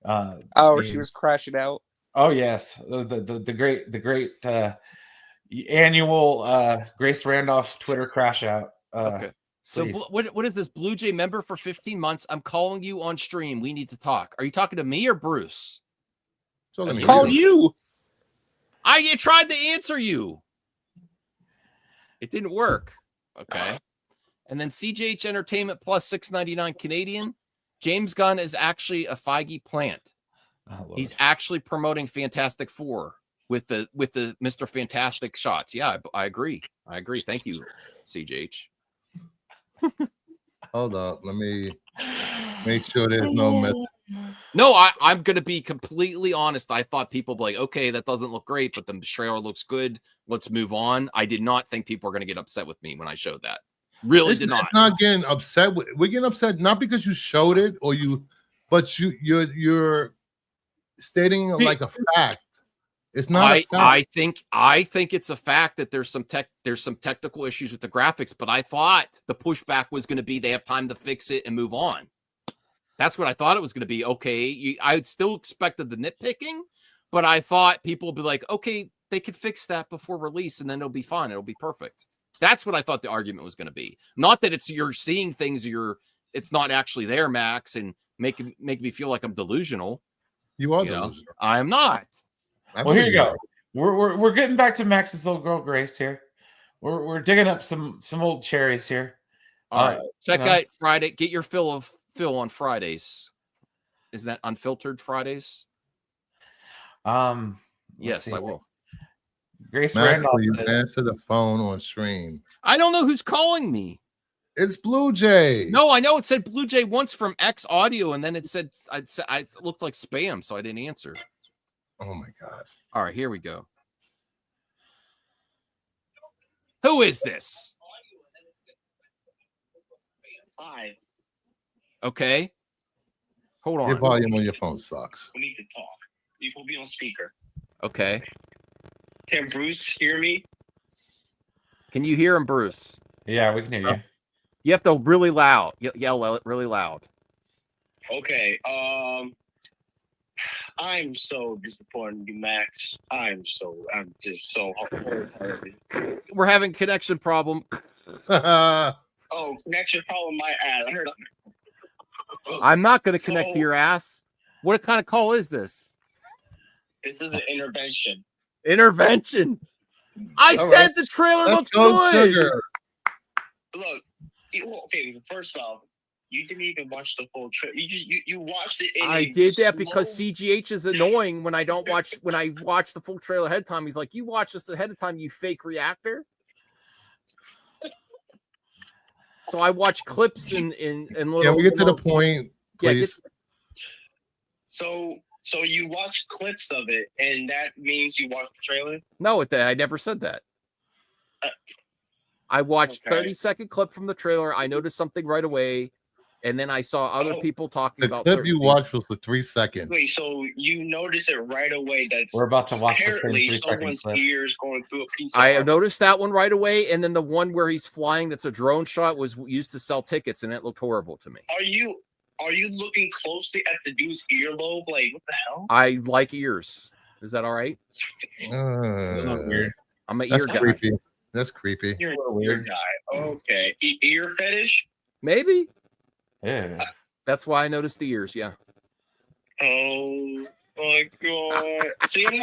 S4: She was crashing out.
S3: Oh yes, the great annual Grace Randolph Twitter crash out.
S1: Okay. So what is this? Blue Jay member for 15 months. I'm calling you on stream. We need to talk. Are you talking to me or Bruce?
S4: I'm calling you.
S1: I tried to answer you. It didn't work. Okay. And then CJH Entertainment plus $6.99 Canadian. James Gunn is actually a Feige plant. He's actually promoting Fantastic Four with the Mr. Fantastic shots. Yeah, I agree. Thank you, CJH.
S2: Hold up. Let me make sure there's no myth.
S1: No, I'm going to be completely honest. I thought people would be like, okay, that doesn't look great, but the trailer looks good. Let's move on. I did not think people were going to get upset with me when I showed that. Really did not.
S2: Not getting upset. We're getting upset not because you showed it but you're stating like a fact. It's not a fact.
S1: I think it's a fact that there's some technical issues with the graphics, but I thought the pushback was going to be they have time to fix it and move on. That's what I thought it was going to be. Okay, I still expected the nitpicking, but I thought people would be like, okay, they could fix that before release and then it'll be fine. It'll be perfect. That's what I thought the argument was going to be. Not that you're seeing things, it's not actually there, Max, and make me feel like I'm delusional.
S2: You are delusional.
S1: I am not.
S3: Well, here you go. We're getting back to Max's little girl Grace here. We're digging up some old cherries here.
S1: All right. Check out Friday. Get your fill of Phil on Fridays. Isn't that Unfiltered Fridays? Yes, I will.
S2: Grace Randolph, you answer the phone on stream.
S1: I don't know who's calling me.
S2: It's Blue Jay.
S1: No, I know it said Blue Jay once from X Audio, and then it said it looked like spam, so I didn't answer.
S2: Oh my god!
S1: All right, here we go. Who is this?
S5: Hi.
S1: Okay. Hold on.
S2: Your volume on your phone sucks.
S5: We need to talk. You will be on speaker.
S1: Okay.
S5: Can Bruce hear me?
S1: Can you hear him, Bruce?
S3: Yeah, we can hear you.
S1: You have to really loud. Yell really loud.
S5: Okay. I'm so disappointed in you, Max. I'm just so hard.
S1: We're having connection problem.
S5: Oh, connection problem, my ass. I heard.
S1: I'm not going to connect to your ass. What kind of call is this?
S5: This is an intervention.
S1: Intervention. I said the trailer looks good. Sugar.
S5: Look, okay. First off, you didn't even watch the full trailer. You watched it.
S1: I did that because CGH is annoying when I don't watch. When I watch the full trailer ahead of time, he's like, "You watch this ahead of time, you fake reactor." So I watch clips in little.
S2: Can we get to the point, please?
S5: So you watch clips of it, and that means you watched the trailer?
S1: No, I never said that. I watched 30-second clip from the trailer. I noticed something right away, and then I saw other people talking about
S2: the clip you watched was the 3 seconds.
S5: Wait, so you noticed it right away?
S3: We're about to watch the same 3-second clip.
S5: Ears going through a piece
S1: of art. Noticed that one right away, and then the one where he's flying, that's a drone shot, was used to sell tickets, and it looked horrible to me.
S5: Are you looking closely at the dude's earlobe? Like, what the hell?
S1: I like ears. Is that all right?
S2: Weird.
S1: I'm an ear guy.
S2: Creepy. That's creepy.
S5: You're a weird guy. Okay. Ear fetish?
S1: Maybe.
S3: Yeah.
S1: That's why I noticed the ears. Yeah.
S5: Oh my god. See, I'm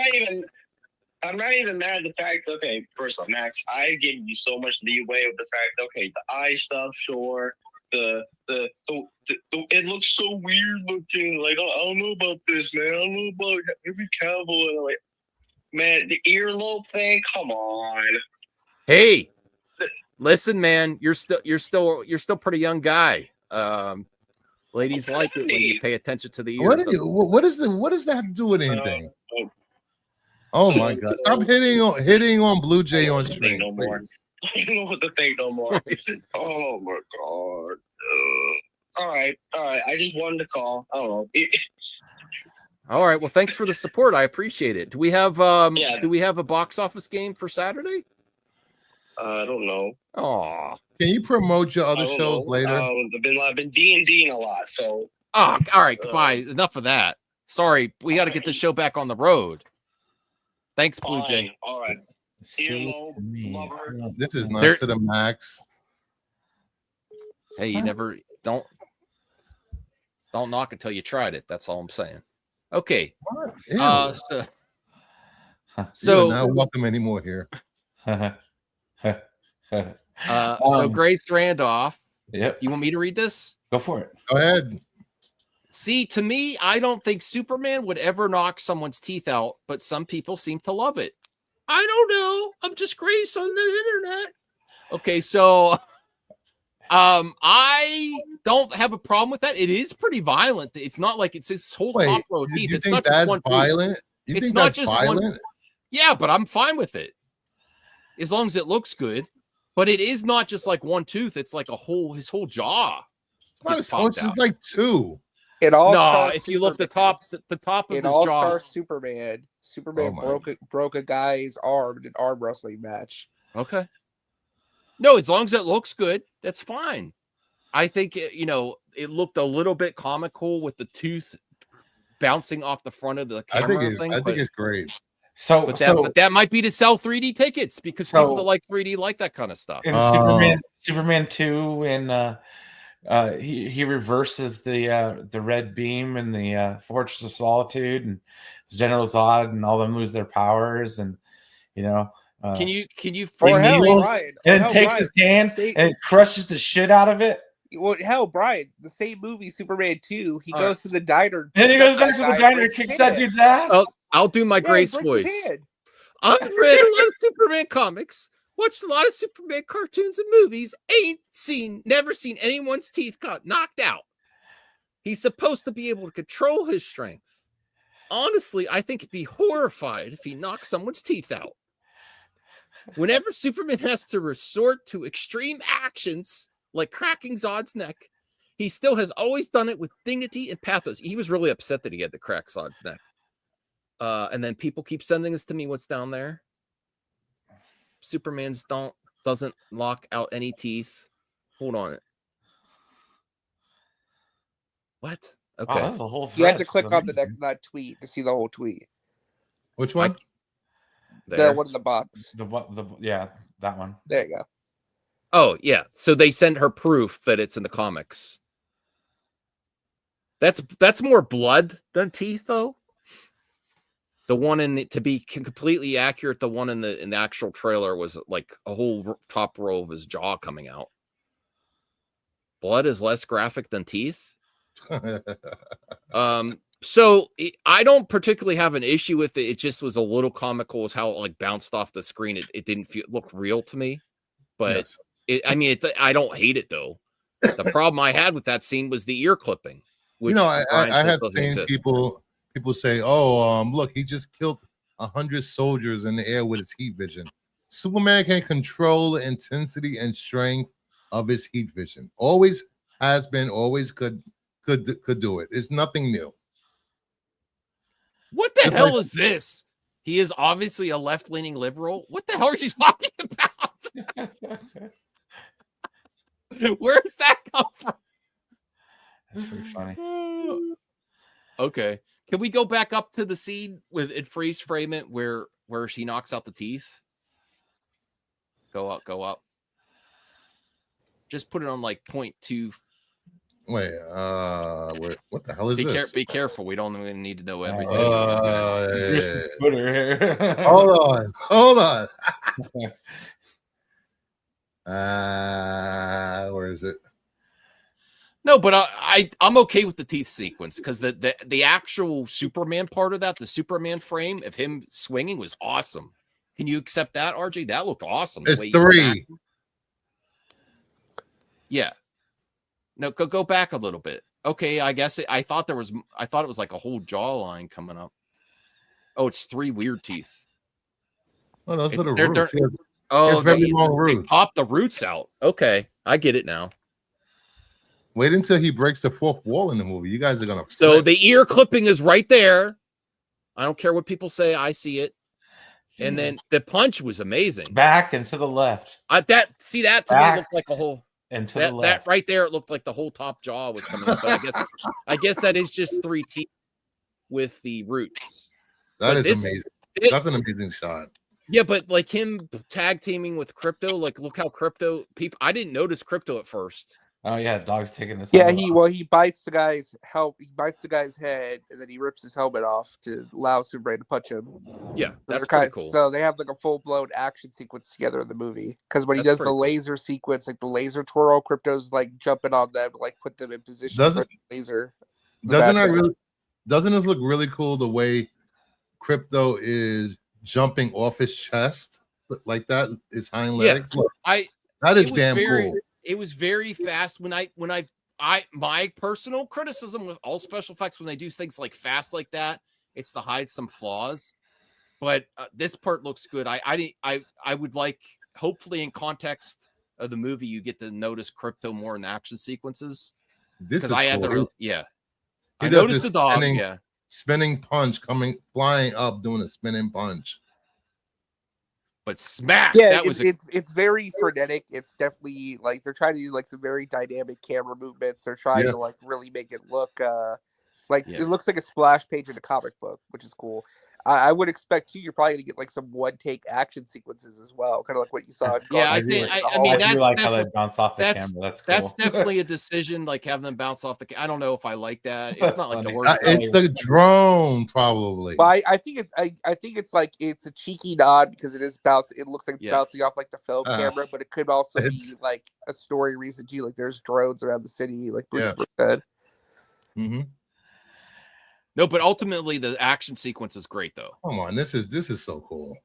S5: not even mad at the fact. Okay, first off, Max, I give you so much leeway with the fact. Okay, the eye stuff, sure. It looks so weird looking. Like, I don't know about this, man. I don't know about every cowboy. Like, man, the earlobe thing. Come on.
S1: Hey, listen, man. You're still pretty young guy. Ladies like it when you pay attention to the ears.
S2: What does that have to do with anything? Oh my God! Stop hitting on Blue Jay on stream.
S5: No more. I don't know what to think no more. Oh my God. All right. I just wanted to call. I don't know.
S1: All right. Well, thanks for the support. I appreciate it. Do we have Do we have a box office game for Saturday?
S5: I don't know.
S1: Oh.
S2: Can you promote your other shows later?
S5: I've been D&Ding a lot. So.
S1: Oh, all right. Goodbye. Enough of that. Sorry, we got to get the show back on the road. Thanks, Blue Jay.
S5: All right.
S2: This is nice to the max.
S1: Hey, you never don't knock until you tried it. That's all I'm saying. Okay. So
S2: you're not welcome anymore here.
S1: So Grace Randolph.
S3: Yep.
S1: You want me to read this?
S3: Go for it.
S2: Go ahead.
S1: See, to me, I don't think Superman would ever knock someone's teeth out, but some people seem to love it. I don't know. I'm just Grace on the internet. Okay, so I don't have a problem with that. It is pretty violent. It's not like it's this whole top row of teeth. It's not just one
S2: violent.
S1: It's not just one. Yeah, but I'm fine with it as long as it looks good. But it is not just like one tooth. It's like his whole jaw.
S2: It's like two.
S4: It all
S1: if you look the top of his jaw.
S4: Superman broke a guy's arm in an arm wrestling match.
S1: Okay. No, as long as it looks good, that's fine. I think it looked a little bit comical with the tooth bouncing off the front of the camera.
S2: I think it's great.
S1: But that might be to sell 3D tickets because people that like 3D like that kind of stuff.
S3: In Superman 2, and he reverses the red beam in the Fortress of Solitude, and General Zod and all them lose their powers, and
S1: can you
S3: takes his hand and crushes the shit out of it.
S4: Well, hell, Brian, the same movie, Superman 2, he goes to the diner.
S3: And he goes back to the diner and kicks that dude's ass.
S1: I'll do my Grace voice. I've read a lot of Superman comics, watched a lot of Superman cartoons and movies, never seen anyone's teeth knocked out. He's supposed to be able to control his strength. Honestly, I think he'd be horrified if he knocked someone's teeth out. Whenever Superman has to resort to extreme actions, like cracking Zod's neck, he still has always done it with dignity and pathos. He was really upset that he had to crack Zod's neck. And then people keep sending this to me. What's down there? Superman's doesn't lock out any teeth. Hold on. What? Okay.
S3: Wow, that's the whole thread.
S4: You have to click on that tweet to see the whole tweet.
S2: Which one?
S4: There, one in the box.
S3: That one.
S4: There you go.
S1: Oh, yeah. So they sent her proof that it's in the comics. That's more blood than teeth, though. The one to be completely accurate, the one in the actual trailer was like a whole top row of his jaw coming out. Blood is less graphic than teeth. So I don't particularly have an issue with it. It just was a little comical as how it bounced off the screen. It didn't look real to me, but yes. I don't hate it though. The problem I had with that scene was the ear clipping. Which
S2: I have seen people say, look, he just killed 100 soldiers in the air with his heat vision. Superman can control the intensity and strength of his heat vision. Always has been, always could do it. It's nothing new.
S1: What the hell is this? He is obviously a left-leaning liberal. What the hell are you talking about? Where does that come from?
S3: That's pretty funny.
S1: Okay. Can we go back up to the scene with it freeze frame it where she knocks out the teeth? Go up. Just put it on 0.2.
S2: Wait, what the hell is this?
S1: Be careful. We don't even need to know everything.
S2: Hold on. Where is it?
S1: No, but I'm okay with the teeth sequence because the actual Superman part of that, the Superman frame of him swinging was awesome. Can you accept that, RJ? That looked awesome.
S2: It's 3.
S1: Yeah. No, go back a little bit. Okay, I guess I thought it was like a whole jawline coming up. Oh, it's 3 weird teeth.
S2: Oh, those are the roots.
S1: Oh,
S2: very long roots.
S1: They pop the roots out. Okay, I get it now.
S2: Wait until he breaks the 4th wall in the movie. You guys are gonna.
S1: So
S2: flip.
S1: the ear clipping is right there. I don't care what people say. I see it. And then the punch was amazing.
S3: Back and to the left.
S1: That to me looked like a whole.
S3: And to the left.
S1: That right there, it looked like the whole top jaw was coming up. But I guess that is just 3 teeth with the roots.
S2: That is amazing. That's an amazing shot.
S1: Yeah, but like him tag teaming with Crypto, like look how Crypto people. I didn't notice Crypto at first.
S3: Oh yeah, dog's taking this.
S4: Yeah, he bites the guy's He bites the guy's head, and then he rips his helmet off to allow Superman to punch him.
S1: Yeah,
S4: so
S1: that's kind of cool.
S4: So they have like a full blown action sequence together in the movie. Because when he does the laser sequence, like the laser twirl, Crypto's like jumping on them, to, like put them in position for the laser.
S2: Doesn't this look really cool? The way Crypto is jumping off his chest like that, his hind legs.
S1: Yeah,
S2: look, that is damn cool.
S1: It was very fast my personal criticism with all special effects when they do things like fast like that, it's to hide some flaws. But this part looks good. I would like, hopefully in context of the movie, you get to notice Crypto more in the action sequences.
S2: Because
S1: I had to I noticed the dog.
S2: Spinning punch flying up, doing a spinning punch.
S1: But smack!
S4: Yeah, it's very frenetic. It's definitely like they're trying to do like some very dynamic camera movements. They're trying to like really make it look it looks like a splash page in a comic book, which is cool. I would expect too. You're probably gonna get like some one-take action sequences as well, kind of like what you saw.
S1: I mean, that's
S3: like how they bounce off the camera. That's cool.
S1: That's definitely a decision. Like having them bounce off the. I don't know if I like that. It's not like the worst.
S2: It's the drone, probably.
S4: But I think it's like it's a cheeky nod because it is bouncing. It looks like bouncing off like the film camera, but it could also be like a story reason too. Like there's drones around the city, like Bruce said.
S2: Mm-hmm.
S1: No, but ultimately the action sequence is great, though.
S2: Come on, this is so cool.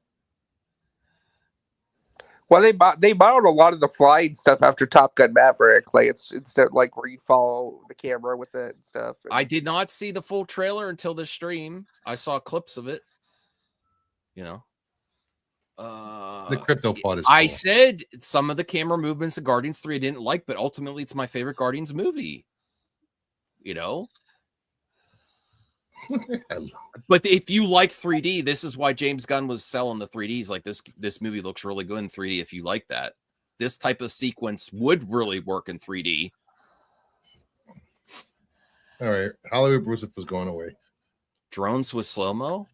S4: Well, they modeled a lot of the flying stuff after Top Gun Maverick. Like it's like where you follow the camera with it and stuff.
S1: I did not see the full trailer until this stream. I saw clips of it. You know,
S2: the Crypto part is.
S1: I said some of the camera movements of Guardians 3 I didn't like, but ultimately it's my favorite Guardians movie. You know. But if you like 3D, this is why James Gunn was selling the 3Ds. Like this movie looks really good in 3D. If you like that, this type of sequence would really work in 3D.
S2: All right, Hollywood Bruce was going away.
S1: Drones with slow-mo.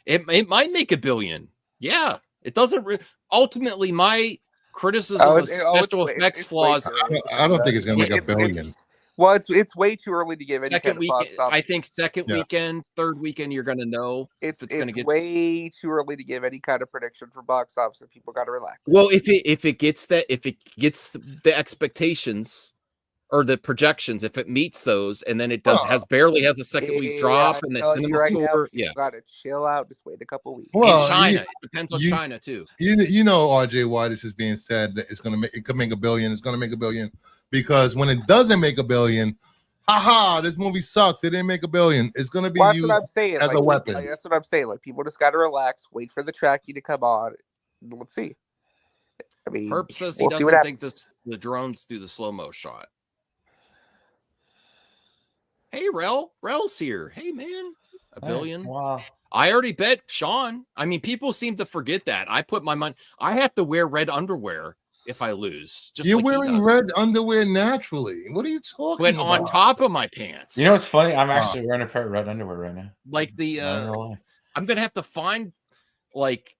S1: It might make $1 billion. Yeah, it doesn't. Ultimately, my criticism of special effects flaws.
S2: I don't think it's going to make $1 billion.
S4: Well, it's way too early to give any
S1: second
S4: kind of box office.
S1: I think second weekend, third weekend, you're going to know.
S4: It's going to get way too early to give any kind of prediction for box office. And people got to relax.
S1: Well, if it gets the expectations or the projections, if it meets those, and then it barely has a second week drop, and the cinema score,
S4: got to chill out. Just wait a couple weeks.
S1: Well, in China, it depends on China too.
S2: You know, RJ, why this is being said that it could make $1 billion. It's going to make $1 billion. Because when it doesn't make $1 billion, this movie sucks. It didn't make $1 billion. It's going to be used as a weapon.
S4: That's what I'm saying. Like people just got to relax, wait for the tracking to come on. Let's see. I mean,
S1: Herb says he doesn't think the drones do the slow-mo shot. Hey, Rel's here. Hey, man, $1 billion.
S3: Wow.
S1: I already bet Sean. I mean, people seem to forget that. I put my money. I have to wear red underwear if I lose. Just
S2: you're
S1: like
S2: wearing red underwear naturally. What are you talking about?
S1: On top of my pants.
S3: You know what's funny? I'm actually wearing a pair of red underwear right now.
S1: Like I'm gonna have to find like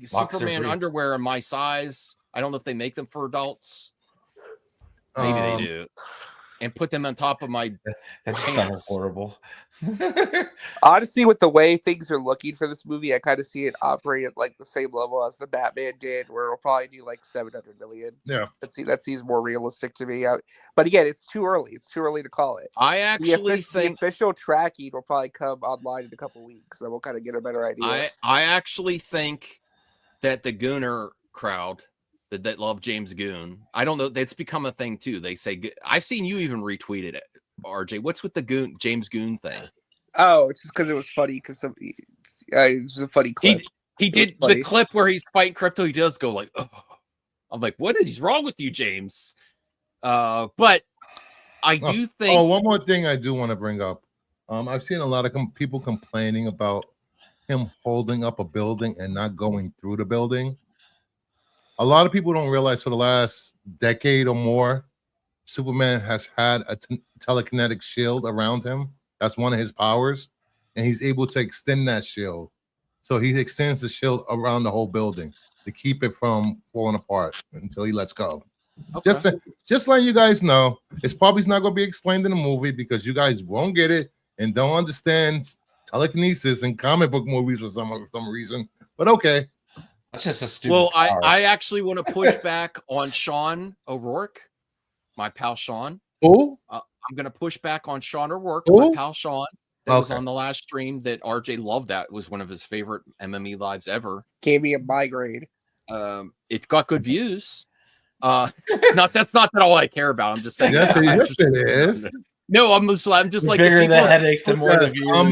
S1: Superman underwear in my size. I don't know if they make them for adults. Maybe they do. And put them on top of my
S3: that just sounds horrible.
S4: Honestly, with the way things are looking for this movie, I kind of see it operate at like the same level as the Batman did, where it'll probably do like 700 million.
S2: Yeah,
S4: that seems more realistic to me. But again, it's too early. It's too early to call it.
S1: I actually think
S4: the official tracking will probably come online in a couple weeks, so we'll kind of get a better idea.
S1: I actually think that the Gunner crowd that love James Gunn. I don't know. That's become a thing too. They say, I've seen you even retweeted it, RJ. What's with the James Gunn thing?
S4: Oh, it's just because it was funny. Because somebody, it was a funny clip.
S1: He did the clip where he's fighting crypto. He does go like, oh. I'm like, what is wrong with you, James? But I do think.
S2: Oh, one more thing I do want to bring up. I've seen a lot of people complaining about him holding up a building and not going through the building. A lot of people don't realize for the last decade or more, Superman has had a telekinetic shield around him. That's one of his powers, and he's able to extend that shield. So he extends the shield around the whole building to keep it from falling apart until he lets go. Okay. Just letting you guys know, it's probably not going to be explained in the movie because you guys won't get it and don't understand telekinesis in comic book movies for some reason. But okay.
S3: That's just a stupid.
S1: Well, I actually want to push back on Sean O'Rourke, my pal Sean.
S2: Who?
S1: I'm going to push back on Sean O'Rourke, my pal Sean. That was on the last stream that RJ loved. That was one of his favorite MME lives ever.
S4: Gave me a migraine.
S1: It got good views. That's not all I care about. I'm just saying.
S2: Yes, it is.
S1: No, I'm just like
S3: bigger the headache, the more the views.
S1: No.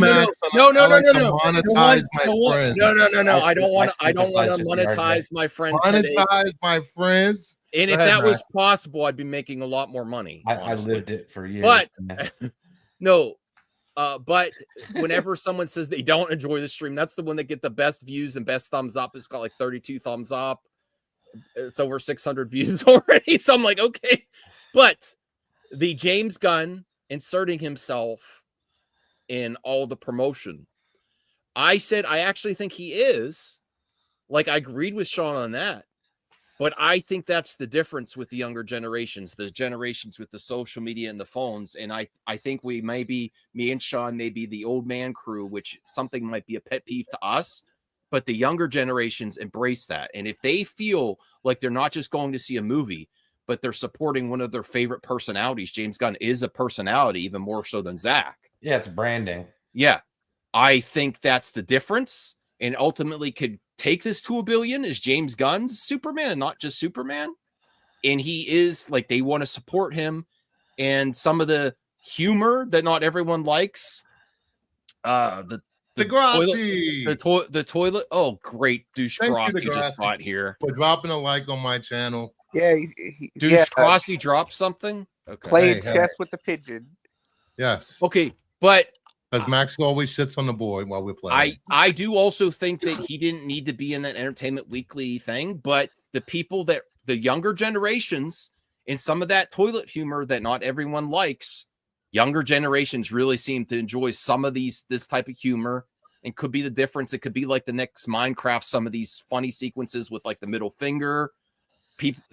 S2: Monetize my friends.
S1: No. I don't want to monetize my friends.
S2: Monetize my friends.
S1: And if that was possible, I'd be making a lot more money.
S3: I lived it for years.
S1: But no. But whenever someone says they don't enjoy the stream, that's the one that get the best views and best thumbs up. It's got like 32 thumbs up. It's over 600 views already. So I'm like, okay. But the James Gunn inserting himself in all the promotion, I said I actually think he is. Like, I agreed with Sean on that. But I think that's the difference with the younger generations, the generations with the social media and the phones. And I think me and Sean may be the old man crew, which something might be a pet peeve to us, but the younger generations embrace that. And if they feel like they're not just going to see a movie, but they're supporting one of their favorite personalities, James Gunn is a personality, even more so than Zach.
S3: Yeah, it's branding.
S1: Yeah. I think that's the difference. And ultimately could take this to $1 billion is James Gunn's Superman and not just Superman. And he is like, they want to support him. And some of the humor that not everyone likes, the toilet. Oh, great. Douche Crosby just got here.
S2: For dropping a like on my channel.
S4: Yeah.
S1: Douche Crosby dropped something. Okay.
S4: Playing chess with the pigeon.
S2: Yes.
S1: Okay. But
S2: because Max always sits on the board while we're playing.
S1: I do also think that he didn't need to be in that Entertainment Weekly thing, but the people that the younger generations and some of that toilet humor that not everyone likes, younger generations really seem to enjoy some of this type of humor, and could be the difference. It could be like the next Minecraft, some of these funny sequences with like the middle finger.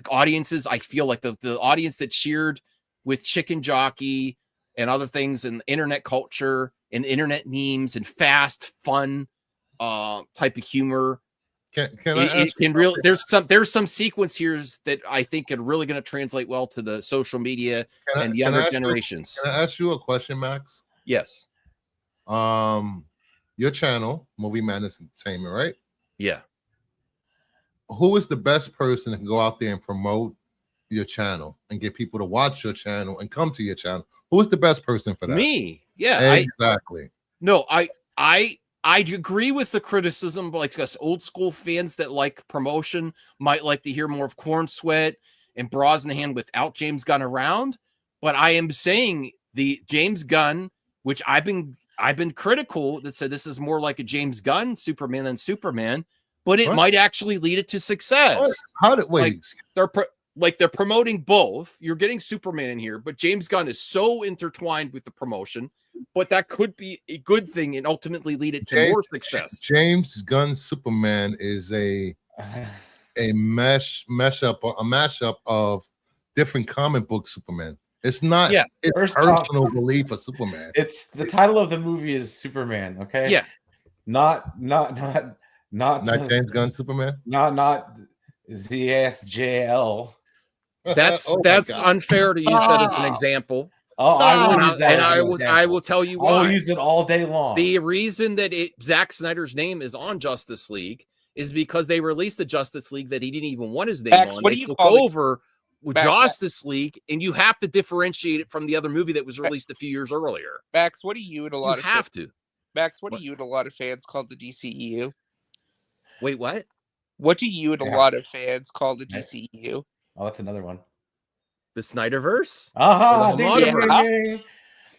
S1: Audiences, I feel like the audience that cheered with Chicken Jockey and other things in internet culture and internet memes and fast, fun type of humor. There's some sequence here that I think are really going to translate well to the social media and the younger generations.
S2: Can I ask you a question, Max?
S1: Yes.
S2: Your channel, Movie Madness Entertainment, right?
S1: Yeah.
S2: Who is the best person that can go out there and promote your channel and get people to watch your channel and come to your channel? Who is the best person for that?
S1: Me. Yeah.
S2: Exactly.
S1: I agree with the criticism, but like us old school fans that like promotion might like to hear more of Corn Sweat and Bras in the Hand without James Gunn around. But I am saying the James Gunn, which I've been critical that said this is more like a James Gunn Superman than Superman, but it might actually lead it to success. They're promoting both. You're getting Superman in here, but James Gunn is so intertwined with the promotion, but that could be a good thing and ultimately lead it to more success.
S2: James Gunn Superman is a mashup of different comic book Superman. It's not it's personal belief of Superman.
S3: It's the title of the movie is Superman, okay?
S1: Yeah.
S3: Not
S2: James Gunn Superman?
S3: Not ZSJL.
S1: That's unfair to use that as an example. I will tell you why.
S3: I'll use it all day long.
S1: The reason that Zack Snyder's name is on Justice League is because they released the Justice League that he didn't even want his name
S4: Max,
S1: on.
S4: what
S1: They
S4: do you
S1: took
S4: call
S1: over with Justice League, and you have to differentiate it from the other movie that was released a few years earlier.
S4: Max, what do you and a lot
S1: You have to.
S4: Max, what do you and a lot of fans call the DCEU?
S1: Wait, what?
S4: What do you and a lot of fans call the DCEU?
S3: Oh, that's another one.
S1: The Snyderverse?
S3: Uh-huh.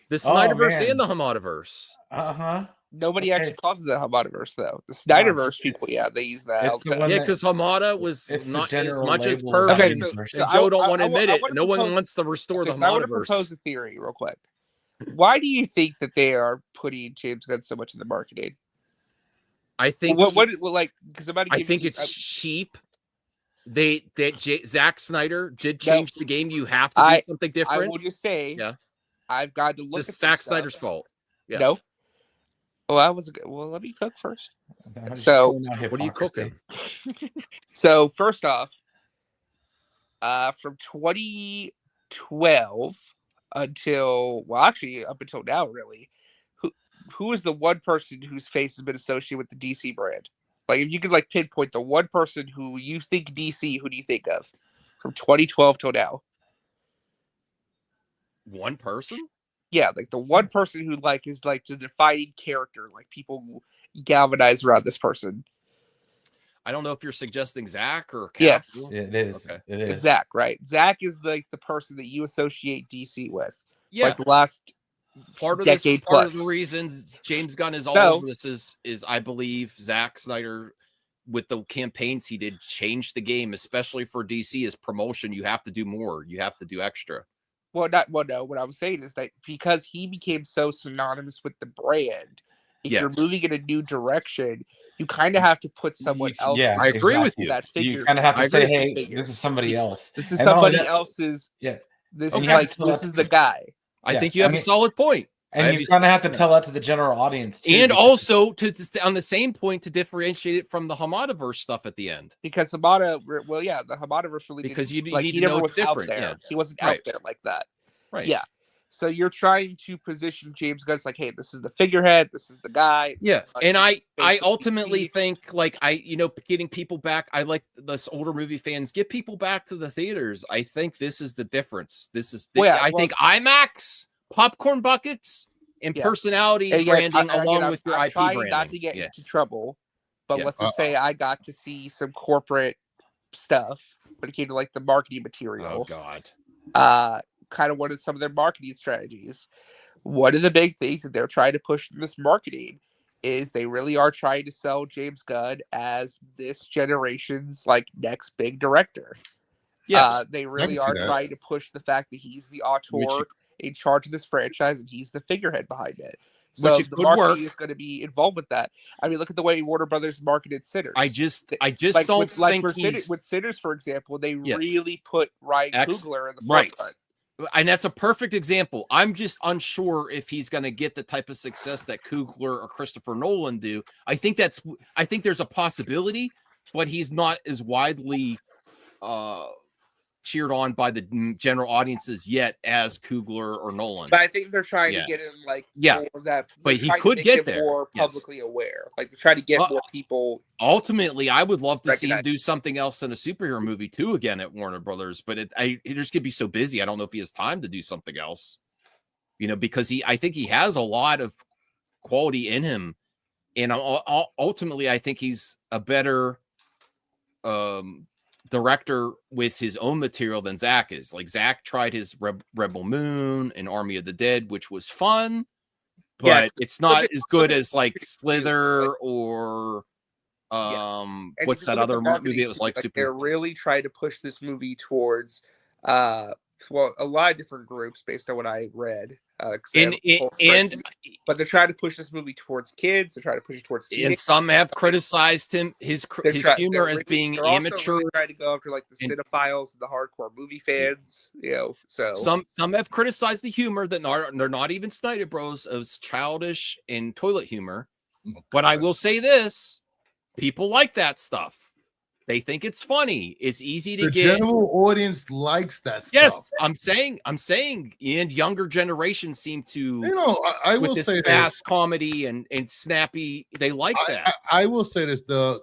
S1: The Snyderverse and the Hamadaverse.
S3: Uh-huh.
S4: Nobody actually calls it the Hamadaverse, though. The Snyderverse people, they use that.
S1: Yeah, because Hamada was not as much as
S3: label.
S1: perfect.
S4: Okay,
S1: So Joe don't want to admit it. No one wants to restore the Hamadaverse.
S4: I want to propose a theory real quick. Why do you think that they are putting James Gunn so much in the marketing?
S1: I think
S4: I
S1: think it's cheap. Zack Snyder did change the game. You have to do something different.
S4: I will just say, I've got to look at
S1: Zack Snyder's fault. Yeah.
S4: No. Well, let me cook first. So,
S1: what are you cooking?
S4: So, first off, from 2012 up until now, really, who is the one person whose face has been associated with the DC brand? Like, if you could pinpoint the one person who you think DC, who do you think of from 2012 till now?
S1: One person?
S4: Yeah, the one person who is the defining character. People galvanize around this person.
S1: I don't know if you're suggesting Zach or Cap.
S3: Yes, it is.
S1: Okay.
S3: It is.
S4: It's Zach, right? Zach is the person that you associate DC with.
S1: Yeah,
S4: the last decade plus.
S1: Part of the reasons James Gunn is all over this is I believe Zack Snyder, with the campaigns he did, changed the game, especially for DC. As promotion, you have to do more. You have to do extra.
S4: No. What I'm saying is that because he became so synonymous with the brand, if you're moving in a new direction, you kind of have to put someone else.
S3: Yeah,
S1: I agree with you.
S4: That figure.
S3: You kind of have to say, "Hey, this is somebody else.
S4: This is somebody else's."
S3: Yeah.
S4: This is the guy.
S1: I think you have a solid point.
S3: And you kind of have to tell that to the general audience too.
S1: And also to on the same point to differentiate it from the Hamadaverse stuff at the end.
S4: Because the Hamadaverse really
S1: because you
S4: he
S1: need to
S4: never
S1: know
S4: was
S1: it's different.
S4: Out there.
S1: Yeah.
S4: He wasn't out there like that.
S1: Right.
S4: Yeah. So you're trying to position James Gunn hey, this is the figurehead, this is the guy.
S1: Yeah. And I ultimately think getting people back. I like this older movie fans, get people back to the theaters. I think this is the difference. I think IMAX, popcorn buckets, and personality branding along with your IP branding.
S4: Not to get into trouble, but let's just say I got to see some corporate stuff, but it came to the marketing material.
S1: Oh God.
S4: Kind of wanted some of their marketing strategies. One of the big things that they're trying to push in this marketing is they really are trying to sell James Gunn as this generation's next big director. Yeah, they really are trying to push the fact that he's the auteur in charge of this franchise and he's the figurehead behind it. So the marketing is going to be involved with that. I mean, look at the way Warner Brothers marketed Sinners.
S1: I just don't think
S4: with Sinners, for example, they really put Ryan Coogler in the forefront.
S1: And that's a perfect example. I'm just unsure if he's going to get the type of success that Coogler or Christopher Nolan do. I think there's a possibility, but he's not as widely cheered on by the general audiences yet as Coogler or Nolan.
S4: But I think they're trying to get him more of that.
S1: But he could get there.
S4: More publicly aware. They're trying to get more people.
S1: Ultimately, I would love to see him do something else than a superhero movie too again at Warner Brothers. But he just could be so busy. I don't know if he has time to do something else. Because I think he has a lot of quality in him, and ultimately, I think he's a better director with his own material than Zach is. Zach tried his Rebel Moon and Army of the Dead, which was fun, but it's not as good as Slither or what's that other movie that was super.
S4: They're really trying to push this movie towards a lot of different groups based on what I read. But they're trying to push this movie towards kids. They're trying to push it towards
S1: and some have criticized him his humor as being amateur.
S4: Really trying to go after the cinephiles and the hardcore movie fans. So
S1: some have criticized the humor that they're not even Snyder Bros as childish and toilet humor. But I will say this: people like that stuff. They think it's funny. It's easy to get.
S2: The general audience likes that stuff.
S1: Yes, I'm saying, and younger generations seem to.
S2: I will say
S1: fast comedy and snappy. They like that.
S2: I will say this: the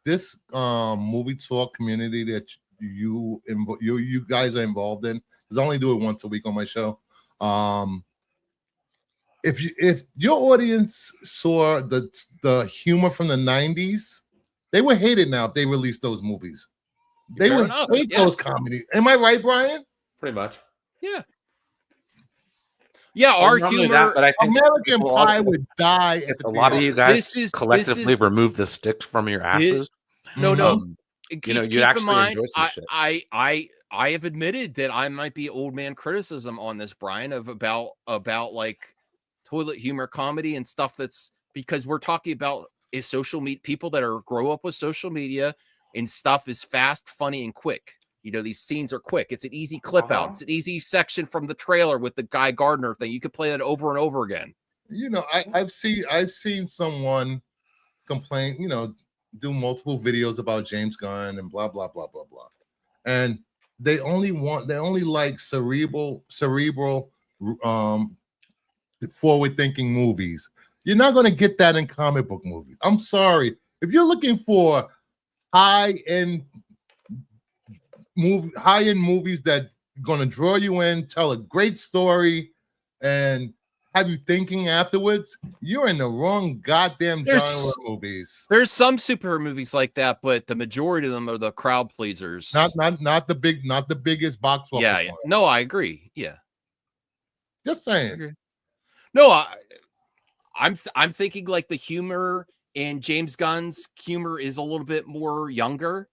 S2: this movie talk community that you guys are involved in, because I only do it once a week on my show. If your audience saw the humor from the 90s, they would hate it now if they released those movies. They would hate those comedies. Am I right, Brian?
S3: Pretty much.
S1: Yeah. Yeah, our humor.
S3: That, but I think
S2: American Pie would die.
S3: If a lot of you guys collectively remove the sticks from your asses.
S1: No.
S3: You know, you actually enjoy some shit.
S1: I have admitted that I might be old man criticism on this, Brian, about like toilet humor comedy and stuff, that's because we're talking about is social media, people that grow up with social media, and stuff is fast, funny, and quick. You know, these scenes are quick. It's an easy clip out. It's an easy section from the trailer with the Guy Gardner thing. You could play that over and over again.
S2: You know, I've seen someone complain, you know, do multiple videos about James Gunn and blah blah blah blah blah, and they only like cerebral forward-thinking movies. You're not going to get that in comic book movies. I'm sorry. If you're looking for high-end movies that are going to draw you in, tell a great story, and have you thinking afterwards, you're in the wrong goddamn genre of movies.
S1: There's some superhero movies like that, but the majority of them are the crowd pleasers.
S2: Not the biggest box office.
S1: Yeah. No, I agree. Yeah.
S2: Just saying.
S1: No, I'm thinking like the humor in James Gunn's humor is a little bit more younger,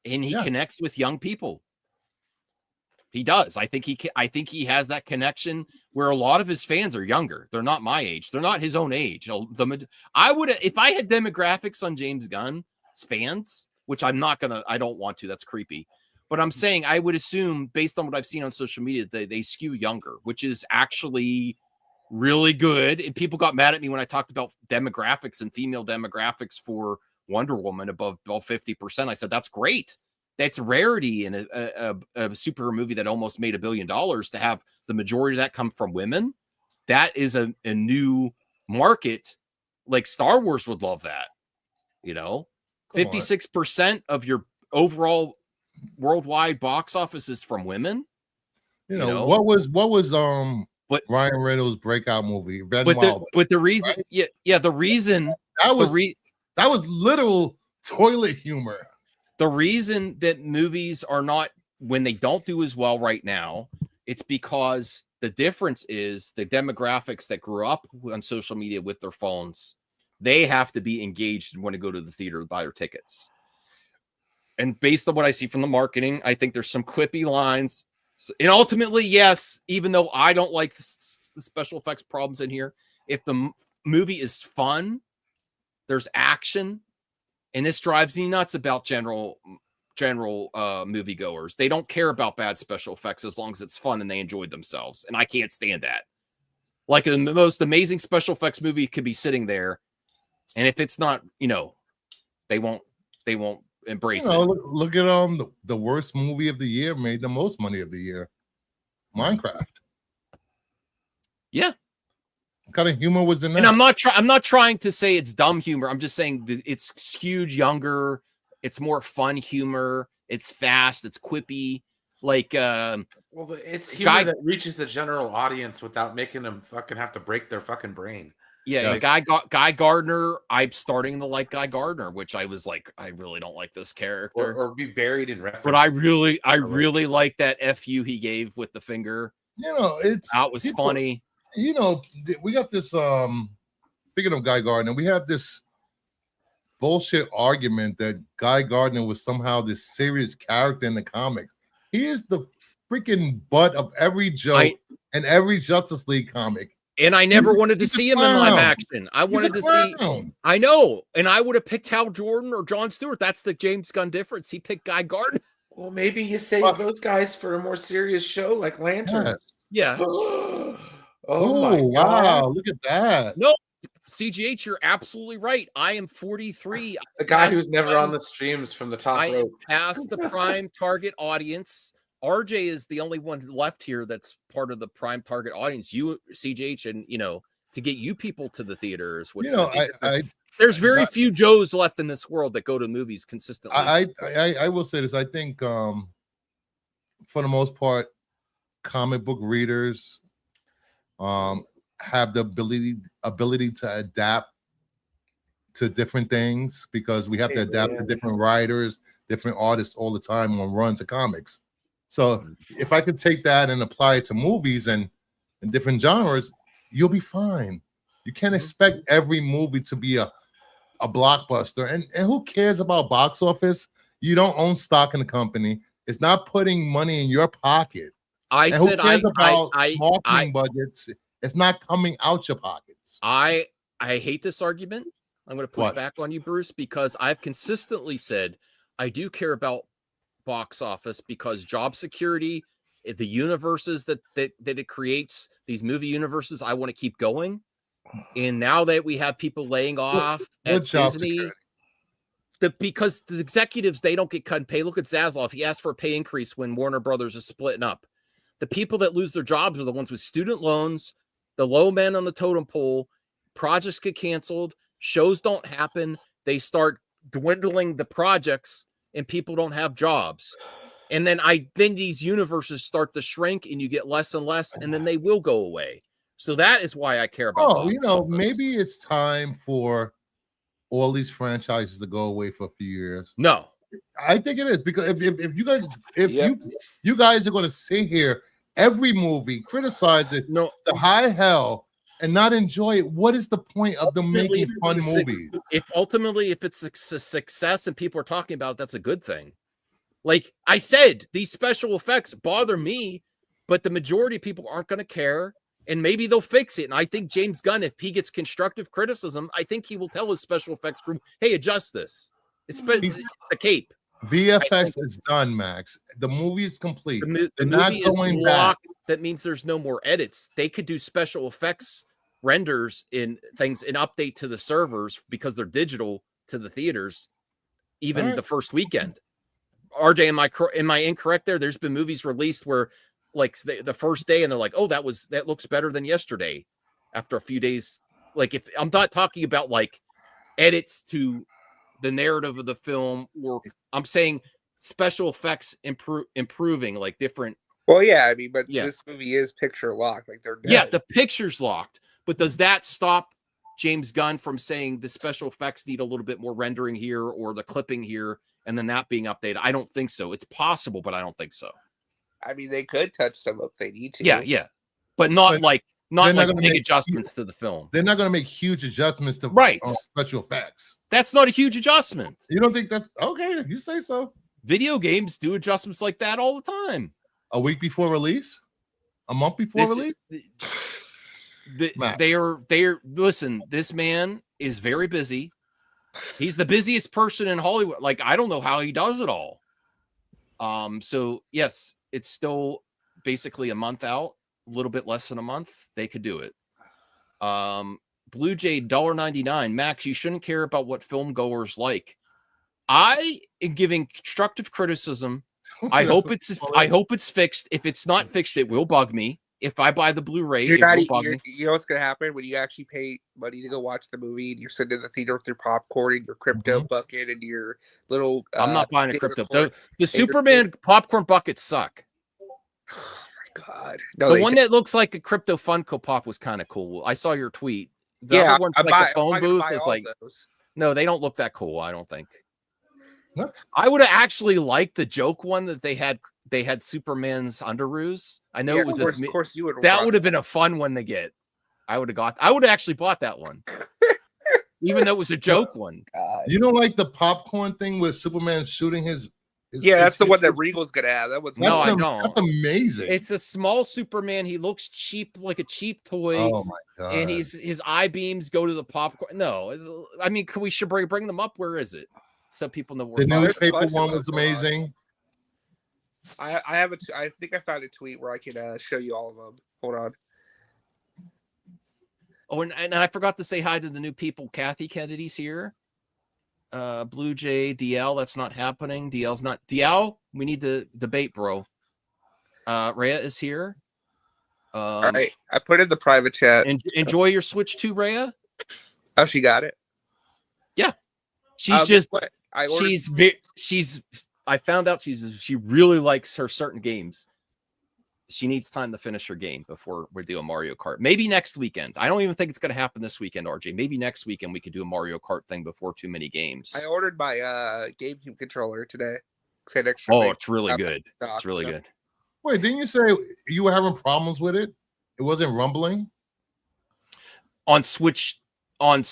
S1: and he connects with young people. He does. I think he has that connection where a lot of his fans are younger. They're not my age. They're not his own age. I would, if I had demographics on James Gunn's fans, which I don't want to. That's creepy. But I'm saying I would assume, based on what I've seen on social media, they skew younger, which is actually really good. And people got mad at me when I talked about demographics and female demographics for Wonder Woman above 50%. I said, that's great. That's rarity in a superhero movie that almost made $1 billion to have the majority of that come from women. That is a new market. Like Star Wars would love that. You know, 56% of your overall worldwide box office is from women.
S2: You know? what was Ryan Reynolds' breakout movie?
S1: But the reason, right? The reason
S2: that was literal toilet humor.
S1: The reason that movies are not, when they don't do as well right now, it's because the difference is the demographics that grew up on social media with their phones, they have to be engaged and want to go to the theater to buy their tickets. And based on what I see from the marketing, I think there's some quippy lines. And ultimately, yes, even though I don't like the special effects problems in here, if the movie is fun, there's action, and this drives me nuts about general moviegoers. They don't care about bad special effects as long as it's fun and they enjoyed themselves. And I can't stand that. Like the most amazing special effects movie could be sitting there, and if it's not, they won't embrace it.
S2: Look at the worst movie of the year made the most money of the year. Minecraft.
S1: Yeah.
S2: What kind of humor was in that?
S1: And I'm not trying to say it's dumb humor. I'm just saying that it's skewed younger. It's more fun humor. It's fast. It's quippy. Like,
S3: it's humor that reaches the general audience without making them fucking have to break their fucking brain.
S1: Yeah, Guy Gardner. I'm starting to like Guy Gardner, which I was like, I really don't like this character,
S3: or be buried in reference.
S1: But I really like that FU he gave with the finger.
S2: That
S1: was funny.
S2: We got this. Speaking of Guy Gardner, we have this bullshit argument that Guy Gardner was somehow this serious character in the comics. He is the freaking butt of every joke and every Justice League comic.
S1: And I never wanted to see him in live action. I wanted to see. I know, and I would have picked Hal Jordan or Jon Stewart. That's the James Gunn difference. He picked Guy Gardner.
S3: Well, maybe you save those guys for a more serious show like Lanterns.
S1: Yeah.
S2: Oh my God! Look at that.
S1: No, CGH, you're absolutely right. I am 43.
S3: The guy who's never on the streams from the top rope.
S1: I am past the prime target audience. RJ is the only one left here that's part of the prime target audience. You, CGH, and to get you people to the theaters.
S2: There's
S1: very few Joes left in this world that go to movies consistently.
S2: I will say this. I think for the most part, comic book readers have the ability to adapt to different things, because we have to adapt to different writers, different artists all the time on runs of comics. So if I could take that and apply it to movies and different genres, you'll be fine. You can't expect every movie to be a blockbuster. And who cares about box office? You don't own stock in the company. It's not putting money in your pocket. Who cares about marketing budgets? It's not coming out your pockets.
S1: I hate this argument. I'm going to push back on you, Bruce, because I've consistently said I do care about box office, because job security, the universes that it creates, these movie universes, I want to keep going. And now that we have people laying off at Disney, because the executives, they don't get cut and pay. Look at Zaslav. He asked for a pay increase when Warner Brothers is splitting up. The people that lose their jobs are the ones with student loans, the low men on the totem pole. Projects get canceled. Shows don't happen. They start dwindling the projects, and people don't have jobs. And then these universes start to shrink, and you get less and less, and then they will go away. So that is why I care about.
S2: Maybe it's time for all these franchises to go away for a few years.
S1: No,
S2: I think it is, because if you guys are going to sit here every movie, criticize it to high hell, and not enjoy it, what is the point of them making fun movies? If
S1: it's a success and people are talking about it, that's a good thing. Like I said, these special effects bother me, but the majority of people aren't going to care, and maybe they'll fix it. And I think James Gunn, if he gets constructive criticism, I think he will tell his special effects crew, hey, adjust this. It's the cape.
S2: VFX is done, Max. The movie is complete.
S1: The movie is locked. That means there's no more edits. They could do special effects renders in things and update to the servers, because they're digital, to the theaters, even the first weekend. RJ, am I incorrect there? There's been movies released where, like, the first day, and they're like, oh, that looks better than yesterday after a few days. Like, if I'm not talking about like edits to the narrative of the film, or I'm saying special effects improving, like different.
S4: Well, yeah, I mean, but this movie is picture locked. Like they're dead.
S1: Yeah, the picture's locked. But does that stop James Gunn from saying the special effects need a little bit more rendering here, or the clipping here, and then that being updated? I don't think so. It's possible, but I don't think so.
S4: I mean, they could touch some if they need to.
S1: Yeah. But not like big adjustments to the film.
S2: They're not going to make huge adjustments to special effects.
S1: That's not a huge adjustment.
S2: You don't think that's okay? If you say so.
S1: Video games do adjustments like that all the time.
S2: A week before release? A month before release?
S1: Listen, this man is very busy. He's the busiest person in Hollywood. Like, I don't know how he does it all. So yes, it's still basically a month out, a little bit less than a month. They could do it. Blue Jay $1.99. Max, you shouldn't care about what film goers like. I am giving constructive criticism. I hope it's fixed. If it's not fixed, it will bug me. If I buy the Blu-ray,
S4: you know what's gonna happen when you actually pay money to go watch the movie, and you're sitting in the theater with your popcorn and your crypto bucket and your little.
S1: I'm not buying a crypto. The Superman popcorn buckets suck.
S4: Oh my god!
S1: No, the one that looks like a crypto Funko Pop was kind of cool. I saw your tweet. The other one's like a phone booth is like. No, they don't look that cool. I don't think.
S2: What?
S1: I would have actually liked the joke one that they had. They had Superman's underoos. I know it was.
S4: Of course, you would.
S1: That would have been a fun one to get. I would have actually bought that one, even though it was a joke one.
S4: God.
S2: You don't like the popcorn thing with Superman shooting his
S4: that's the one that Regal's gonna have. I don't.
S2: That's amazing.
S1: It's a small Superman. He looks cheap, like a cheap toy.
S2: Oh my god!
S1: And his eye beams go to the popcorn. No, I mean, we should bring them up. Where is it? So people know where.
S2: The newspaper one was amazing.
S4: I think I found a tweet where I can show you all of them. Hold on.
S1: Oh, and I forgot to say hi to the new people. Kathy Kennedy's here. Blue Jay, DL, that's not happening. DL's not. DL, we need to debate, bro. Rhea is here.
S4: All right, I put in the private chat.
S1: Enjoy your Switch 2, Rhea.
S4: Oh, she got it.
S1: Yeah, she's just. I found out she really likes her certain games. She needs time to finish her game before we do a Mario Kart. Maybe next weekend. I don't even think it's going to happen this weekend, RJ. Maybe next weekend we could do a Mario Kart thing before too many games.
S4: I ordered my GameCube controller today.
S1: It's really good. It's really good.
S2: Wait, didn't you say you were having problems with it? It wasn't rumbling?
S1: On Switch. And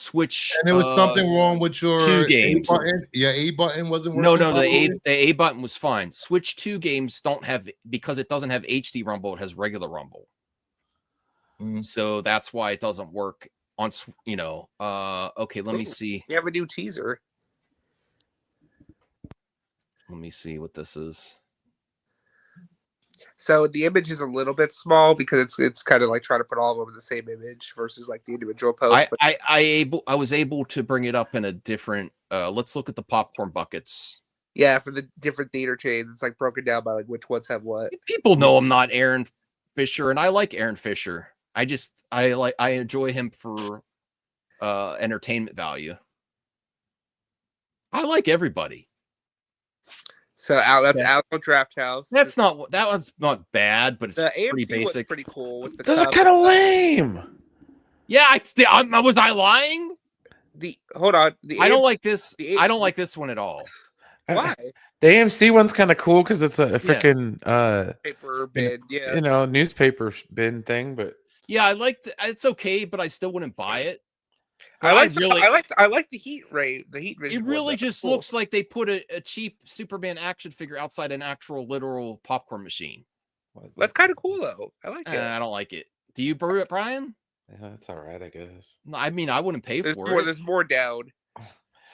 S2: there was something wrong with your
S1: 2 games.
S2: A button? Yeah, A button wasn't working.
S1: No, the A button was fine. Switch 2 games don't have, because it doesn't have HD rumble, it has regular rumble. So that's why it doesn't work on, okay, let me see.
S4: You have a new teaser.
S1: Let me see what this is.
S4: So the image is a little bit small because it's kind of like trying to put all of them in the same image versus like the individual posts.
S1: I was able to bring it up in a different. Let's look at the popcorn buckets.
S4: Yeah, for the different theater chains, it's like broken down by like which ones have what.
S1: People know I'm not Aaron Fisher, and I like Aaron Fisher. I enjoy him for entertainment value. I like everybody.
S4: So that's Alamo Draft House.
S1: That one's not bad, but it's pretty basic.
S4: Pretty cool. With the
S3: Those are kind of lame.
S1: Yeah, was I lying?
S4: Hold on.
S1: I don't like this. I don't like this one at all.
S4: Why?
S3: The AMC one's kind of cool because it's a freaking
S4: paper bin,
S3: newspaper bin thing. But
S1: yeah, I like it's okay, but I still wouldn't buy it.
S4: I like the heat ray. The heat vision.
S1: It really just looks like they put a cheap Superman action figure outside an actual literal popcorn machine.
S4: That's kind of cool though. I like it.
S1: I don't like it. Do you brew it, Brian?
S3: Yeah, that's all right, I guess.
S1: No, I mean, I wouldn't pay for it.
S4: There's more down.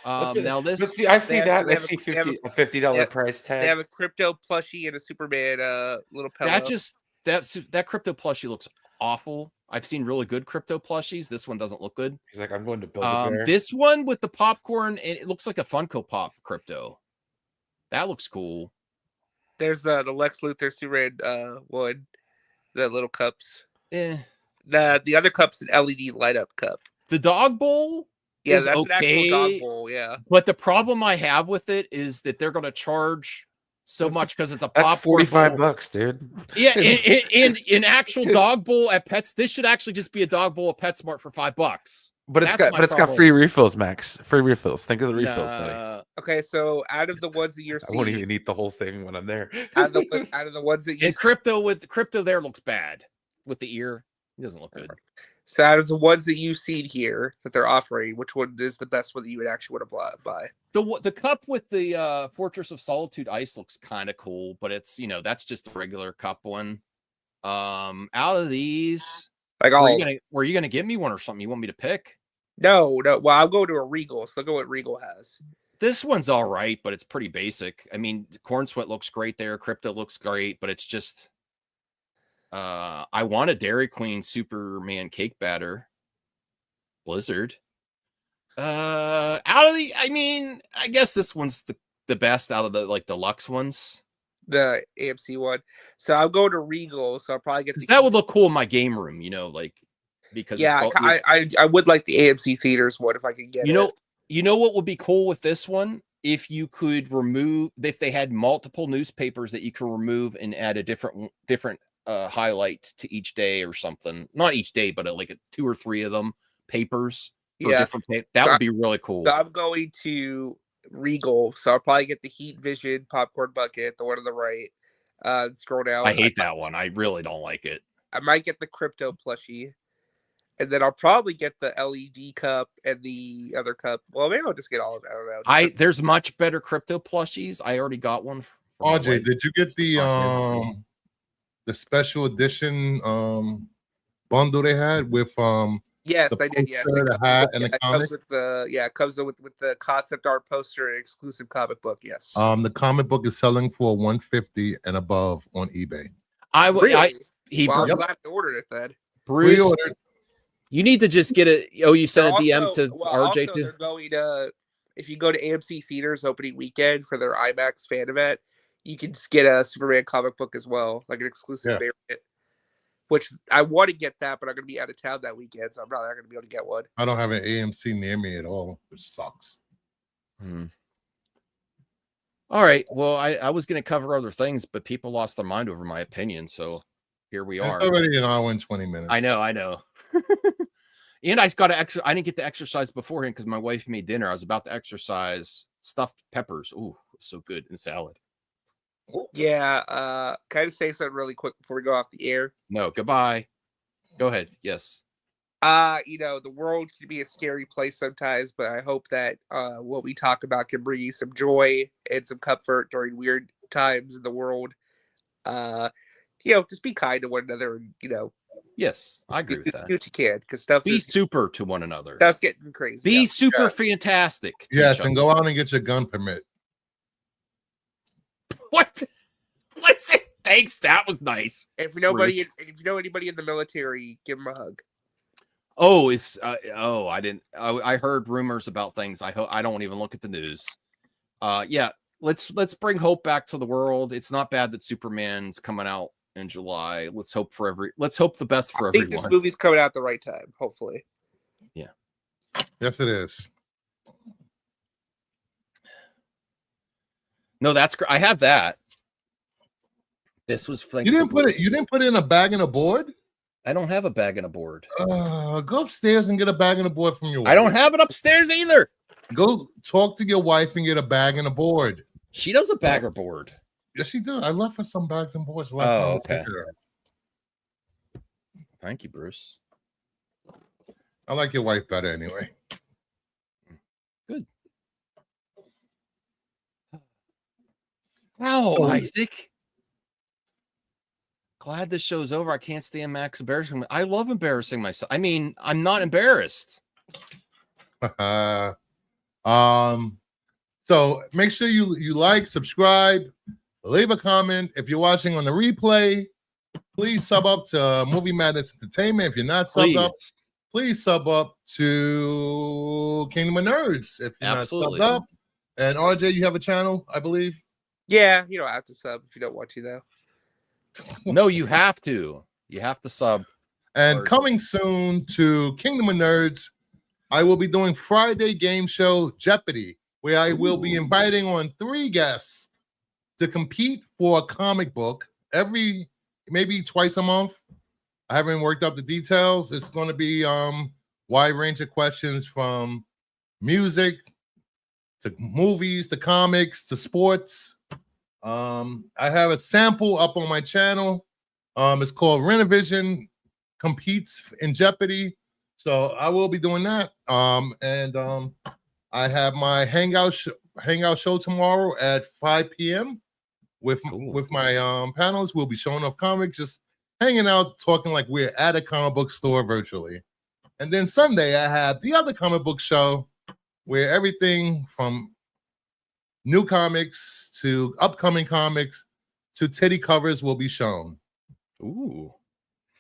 S1: Now this.
S3: Let's see. I see that. I see a $50 price tag.
S4: They have a crypto plushie and a Superman little pillow.
S1: That crypto plushie looks awful. I've seen really good crypto plushies. This one doesn't look good.
S3: He's like, I'm going to build a bear.
S1: This one with the popcorn, it looks like a Funko Pop crypto. That looks cool.
S4: There's the Lex Luthor Superman one, the little cups.
S1: The
S4: other cup's an LED light up cup.
S1: The dog bowl.
S4: Yeah, that's okay, an actual dog bowl. Yeah,
S1: but the problem I have with it is that they're going to charge so much because it's a pop.
S3: $45, dude.
S1: Yeah, and an actual dog bowl at Pets. This should actually just be a dog bowl at PetSmart for $5.
S3: But it's got free refills, Max. Free refills. Think of the refills, buddy.
S4: Okay, so out of the ones that you're seeing,
S3: I won't even eat the whole thing when I'm there.
S4: out of the ones that you
S1: crypto there looks bad with the ear. It doesn't look good.
S4: So out of the ones that you've seen here that they're offering, which one is the best one that you would actually want to buy?
S1: The cup with the Fortress of Solitude ice looks kind of cool, but it's that's just a regular cup one. Out of these, were you gonna give me one or something you want me to pick?
S4: No. Well, I'll go to a Regal. So look at what Regal has.
S1: This one's all right, but it's pretty basic. I mean, Corn Sweat looks great there. Crypto looks great, but it's just. I want a Dairy Queen Superman cake batter. Blizzard. I guess this one's the best out of the deluxe ones.
S4: The AMC one. So I'll go to Regal. So I'll probably get
S1: that would look cool in my game room, because
S4: I would like the AMC theaters one if I could get it.
S1: You know what would be cool with this one? If you could if they had multiple newspapers that you could remove and add a different highlight to each day or something. Not each day, but like 2 or 3 of them papers. That would be really cool.
S4: So I'm going to Regal, so I'll probably get the Heat Vision popcorn bucket, the one on the right. Scroll down.
S1: I hate that one. I really don't like it.
S4: I might get the crypto plushie, and then I'll probably get the LED cup and the other cup. Well, maybe I'll just get all of it. I don't know.
S1: There's much better crypto plushies. I already got one.
S2: RJ, did you get the special edition bundle they had with
S4: Yes, I did. Yes,
S2: the hat and the comic.
S4: It comes with the concept art poster and exclusive comic book. Yes.
S2: The comic book is selling for $150 and above on eBay.
S4: I'm glad I ordered it then.
S1: Bruce, you need to just get it. Oh, you sent a DM to RJ too.
S4: They're going to, if you go to AMC Theaters opening weekend for their IMAX fan event, you can just get a Superman comic book as well, like an exclusive variant. which I want to get that, but I'm going to be out of town that weekend, so I'm not going to be able to get one.
S2: I don't have an AMC near me at all, which sucks.
S1: All right. Well, I was going to cover other things, but people lost their mind over my opinion, so here we are.
S2: It's already an hour and 20 minutes.
S1: I know. And I didn't get to exercise beforehand because my wife made dinner. I was about to exercise. Stuffed peppers. Ooh, so good. And salad.
S4: Yeah. Can I just say something really quick before we go off the air?
S1: No, goodbye. Go ahead. Yes.
S4: The world can be a scary place sometimes, but I hope that what we talk about can bring you some joy and some comfort during weird times in the world. Just be kind to one another and,
S1: Yes, I agree with that.
S4: Do what you can, because stuff
S1: be super to one another.
S4: Stuff's getting crazy.
S1: Be super fantastic.
S2: Yes, and go out and get your gun permit.
S1: What? What's it? Thanks. That was nice.
S4: If you know anybody in the military, give them a hug.
S1: Oh, I heard rumors about things. I don't even look at the news. Yeah, let's bring hope back to the world. It's not bad that Superman's coming out in July. Let's hope the best for everyone.
S4: I think this movie's coming out at the right time, hopefully.
S1: Yeah.
S2: Yes, it is.
S1: No, that's great. I have that. This was
S2: you didn't put it in a bag and a board?
S1: I don't have a bag and a board.
S2: Go upstairs and get a bag and a board from your wife.
S1: I don't have it upstairs either.
S2: Go talk to your wife and get a bag and a board.
S1: She does a bag or board.
S2: Yes, she does. I left her some bags and boards last
S1: time. Okay. Thank you, Bruce.
S2: I like your wife better anyway.
S1: Good. Wow, Isaac. Glad this show's over. I can't stand Max embarrassing me. I love embarrassing myself. I mean, I'm not embarrassed.
S2: So make sure you like, subscribe, leave a comment. If you're watching on the replay, please sub up to Movie Madness Entertainment. If you're not subbed up, please sub up to Kingdom of Nerds. If you're not subbed up. And RJ, you have a channel, I believe.
S4: Yeah, you don't have to sub if you don't want to, though.
S1: No, you have to. You have to sub.
S2: And coming soon to Kingdom of Nerds, I will be doing Friday game show Jeopardy, where I will be inviting on 3 guests to compete for a comic book maybe twice a month. I haven't worked out the details. It's going to be wide range of questions from music to movies to comics to sports. I have a sample up on my channel. It's called Renovision Competes in Jeopardy. So I will be doing that. And I have my hangout show tomorrow at 5 p.m. with my panels. We'll be showing off comics, just hanging out, talking like we're at a comic book store virtually. And then Sunday, I have the other comic book show where everything from new comics to upcoming comics to titty covers will be shown.
S1: Ooh.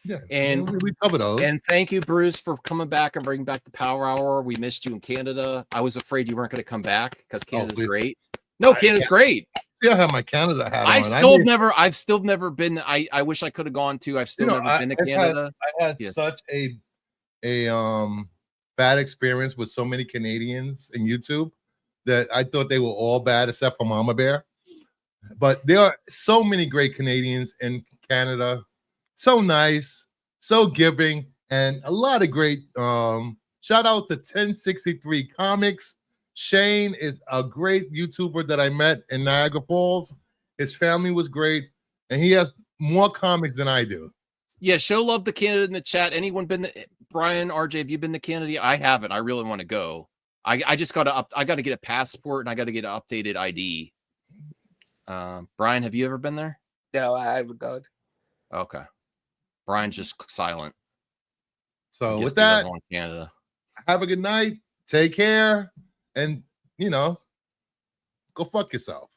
S2: Yeah,
S1: and
S2: we cover those.
S1: And thank you, Bruce, for coming back and bringing back the Power Hour. We missed you in Canada. I was afraid you weren't going to come back because Canada's great. No, Canada's great.
S2: See, I have my Canada hat on.
S1: I've still never been. I wish I could have gone to. I've still never been to Canada.
S2: I had such a bad experience with so many Canadians in YouTube that I thought they were all bad except for Mama Bear. But there are so many great Canadians in Canada. So nice, so giving, and a lot of great. Shout out to 1063 Comics. Shane is a great YouTuber that I met in Niagara Falls. His family was great, and he has more comics than I do.
S1: Yeah, show love to Canada in the chat. Anyone been to Brian, RJ? Have you been to Canada? I haven't. I really want to go. I just got to I got to get a passport and I got to get an updated ID. Brian, have you ever been there?
S4: No, I haven't gone.
S1: Okay. Brian's just silent.
S2: So with that,
S1: Canada.
S2: Have a good night. Take care. And, go fuck yourself.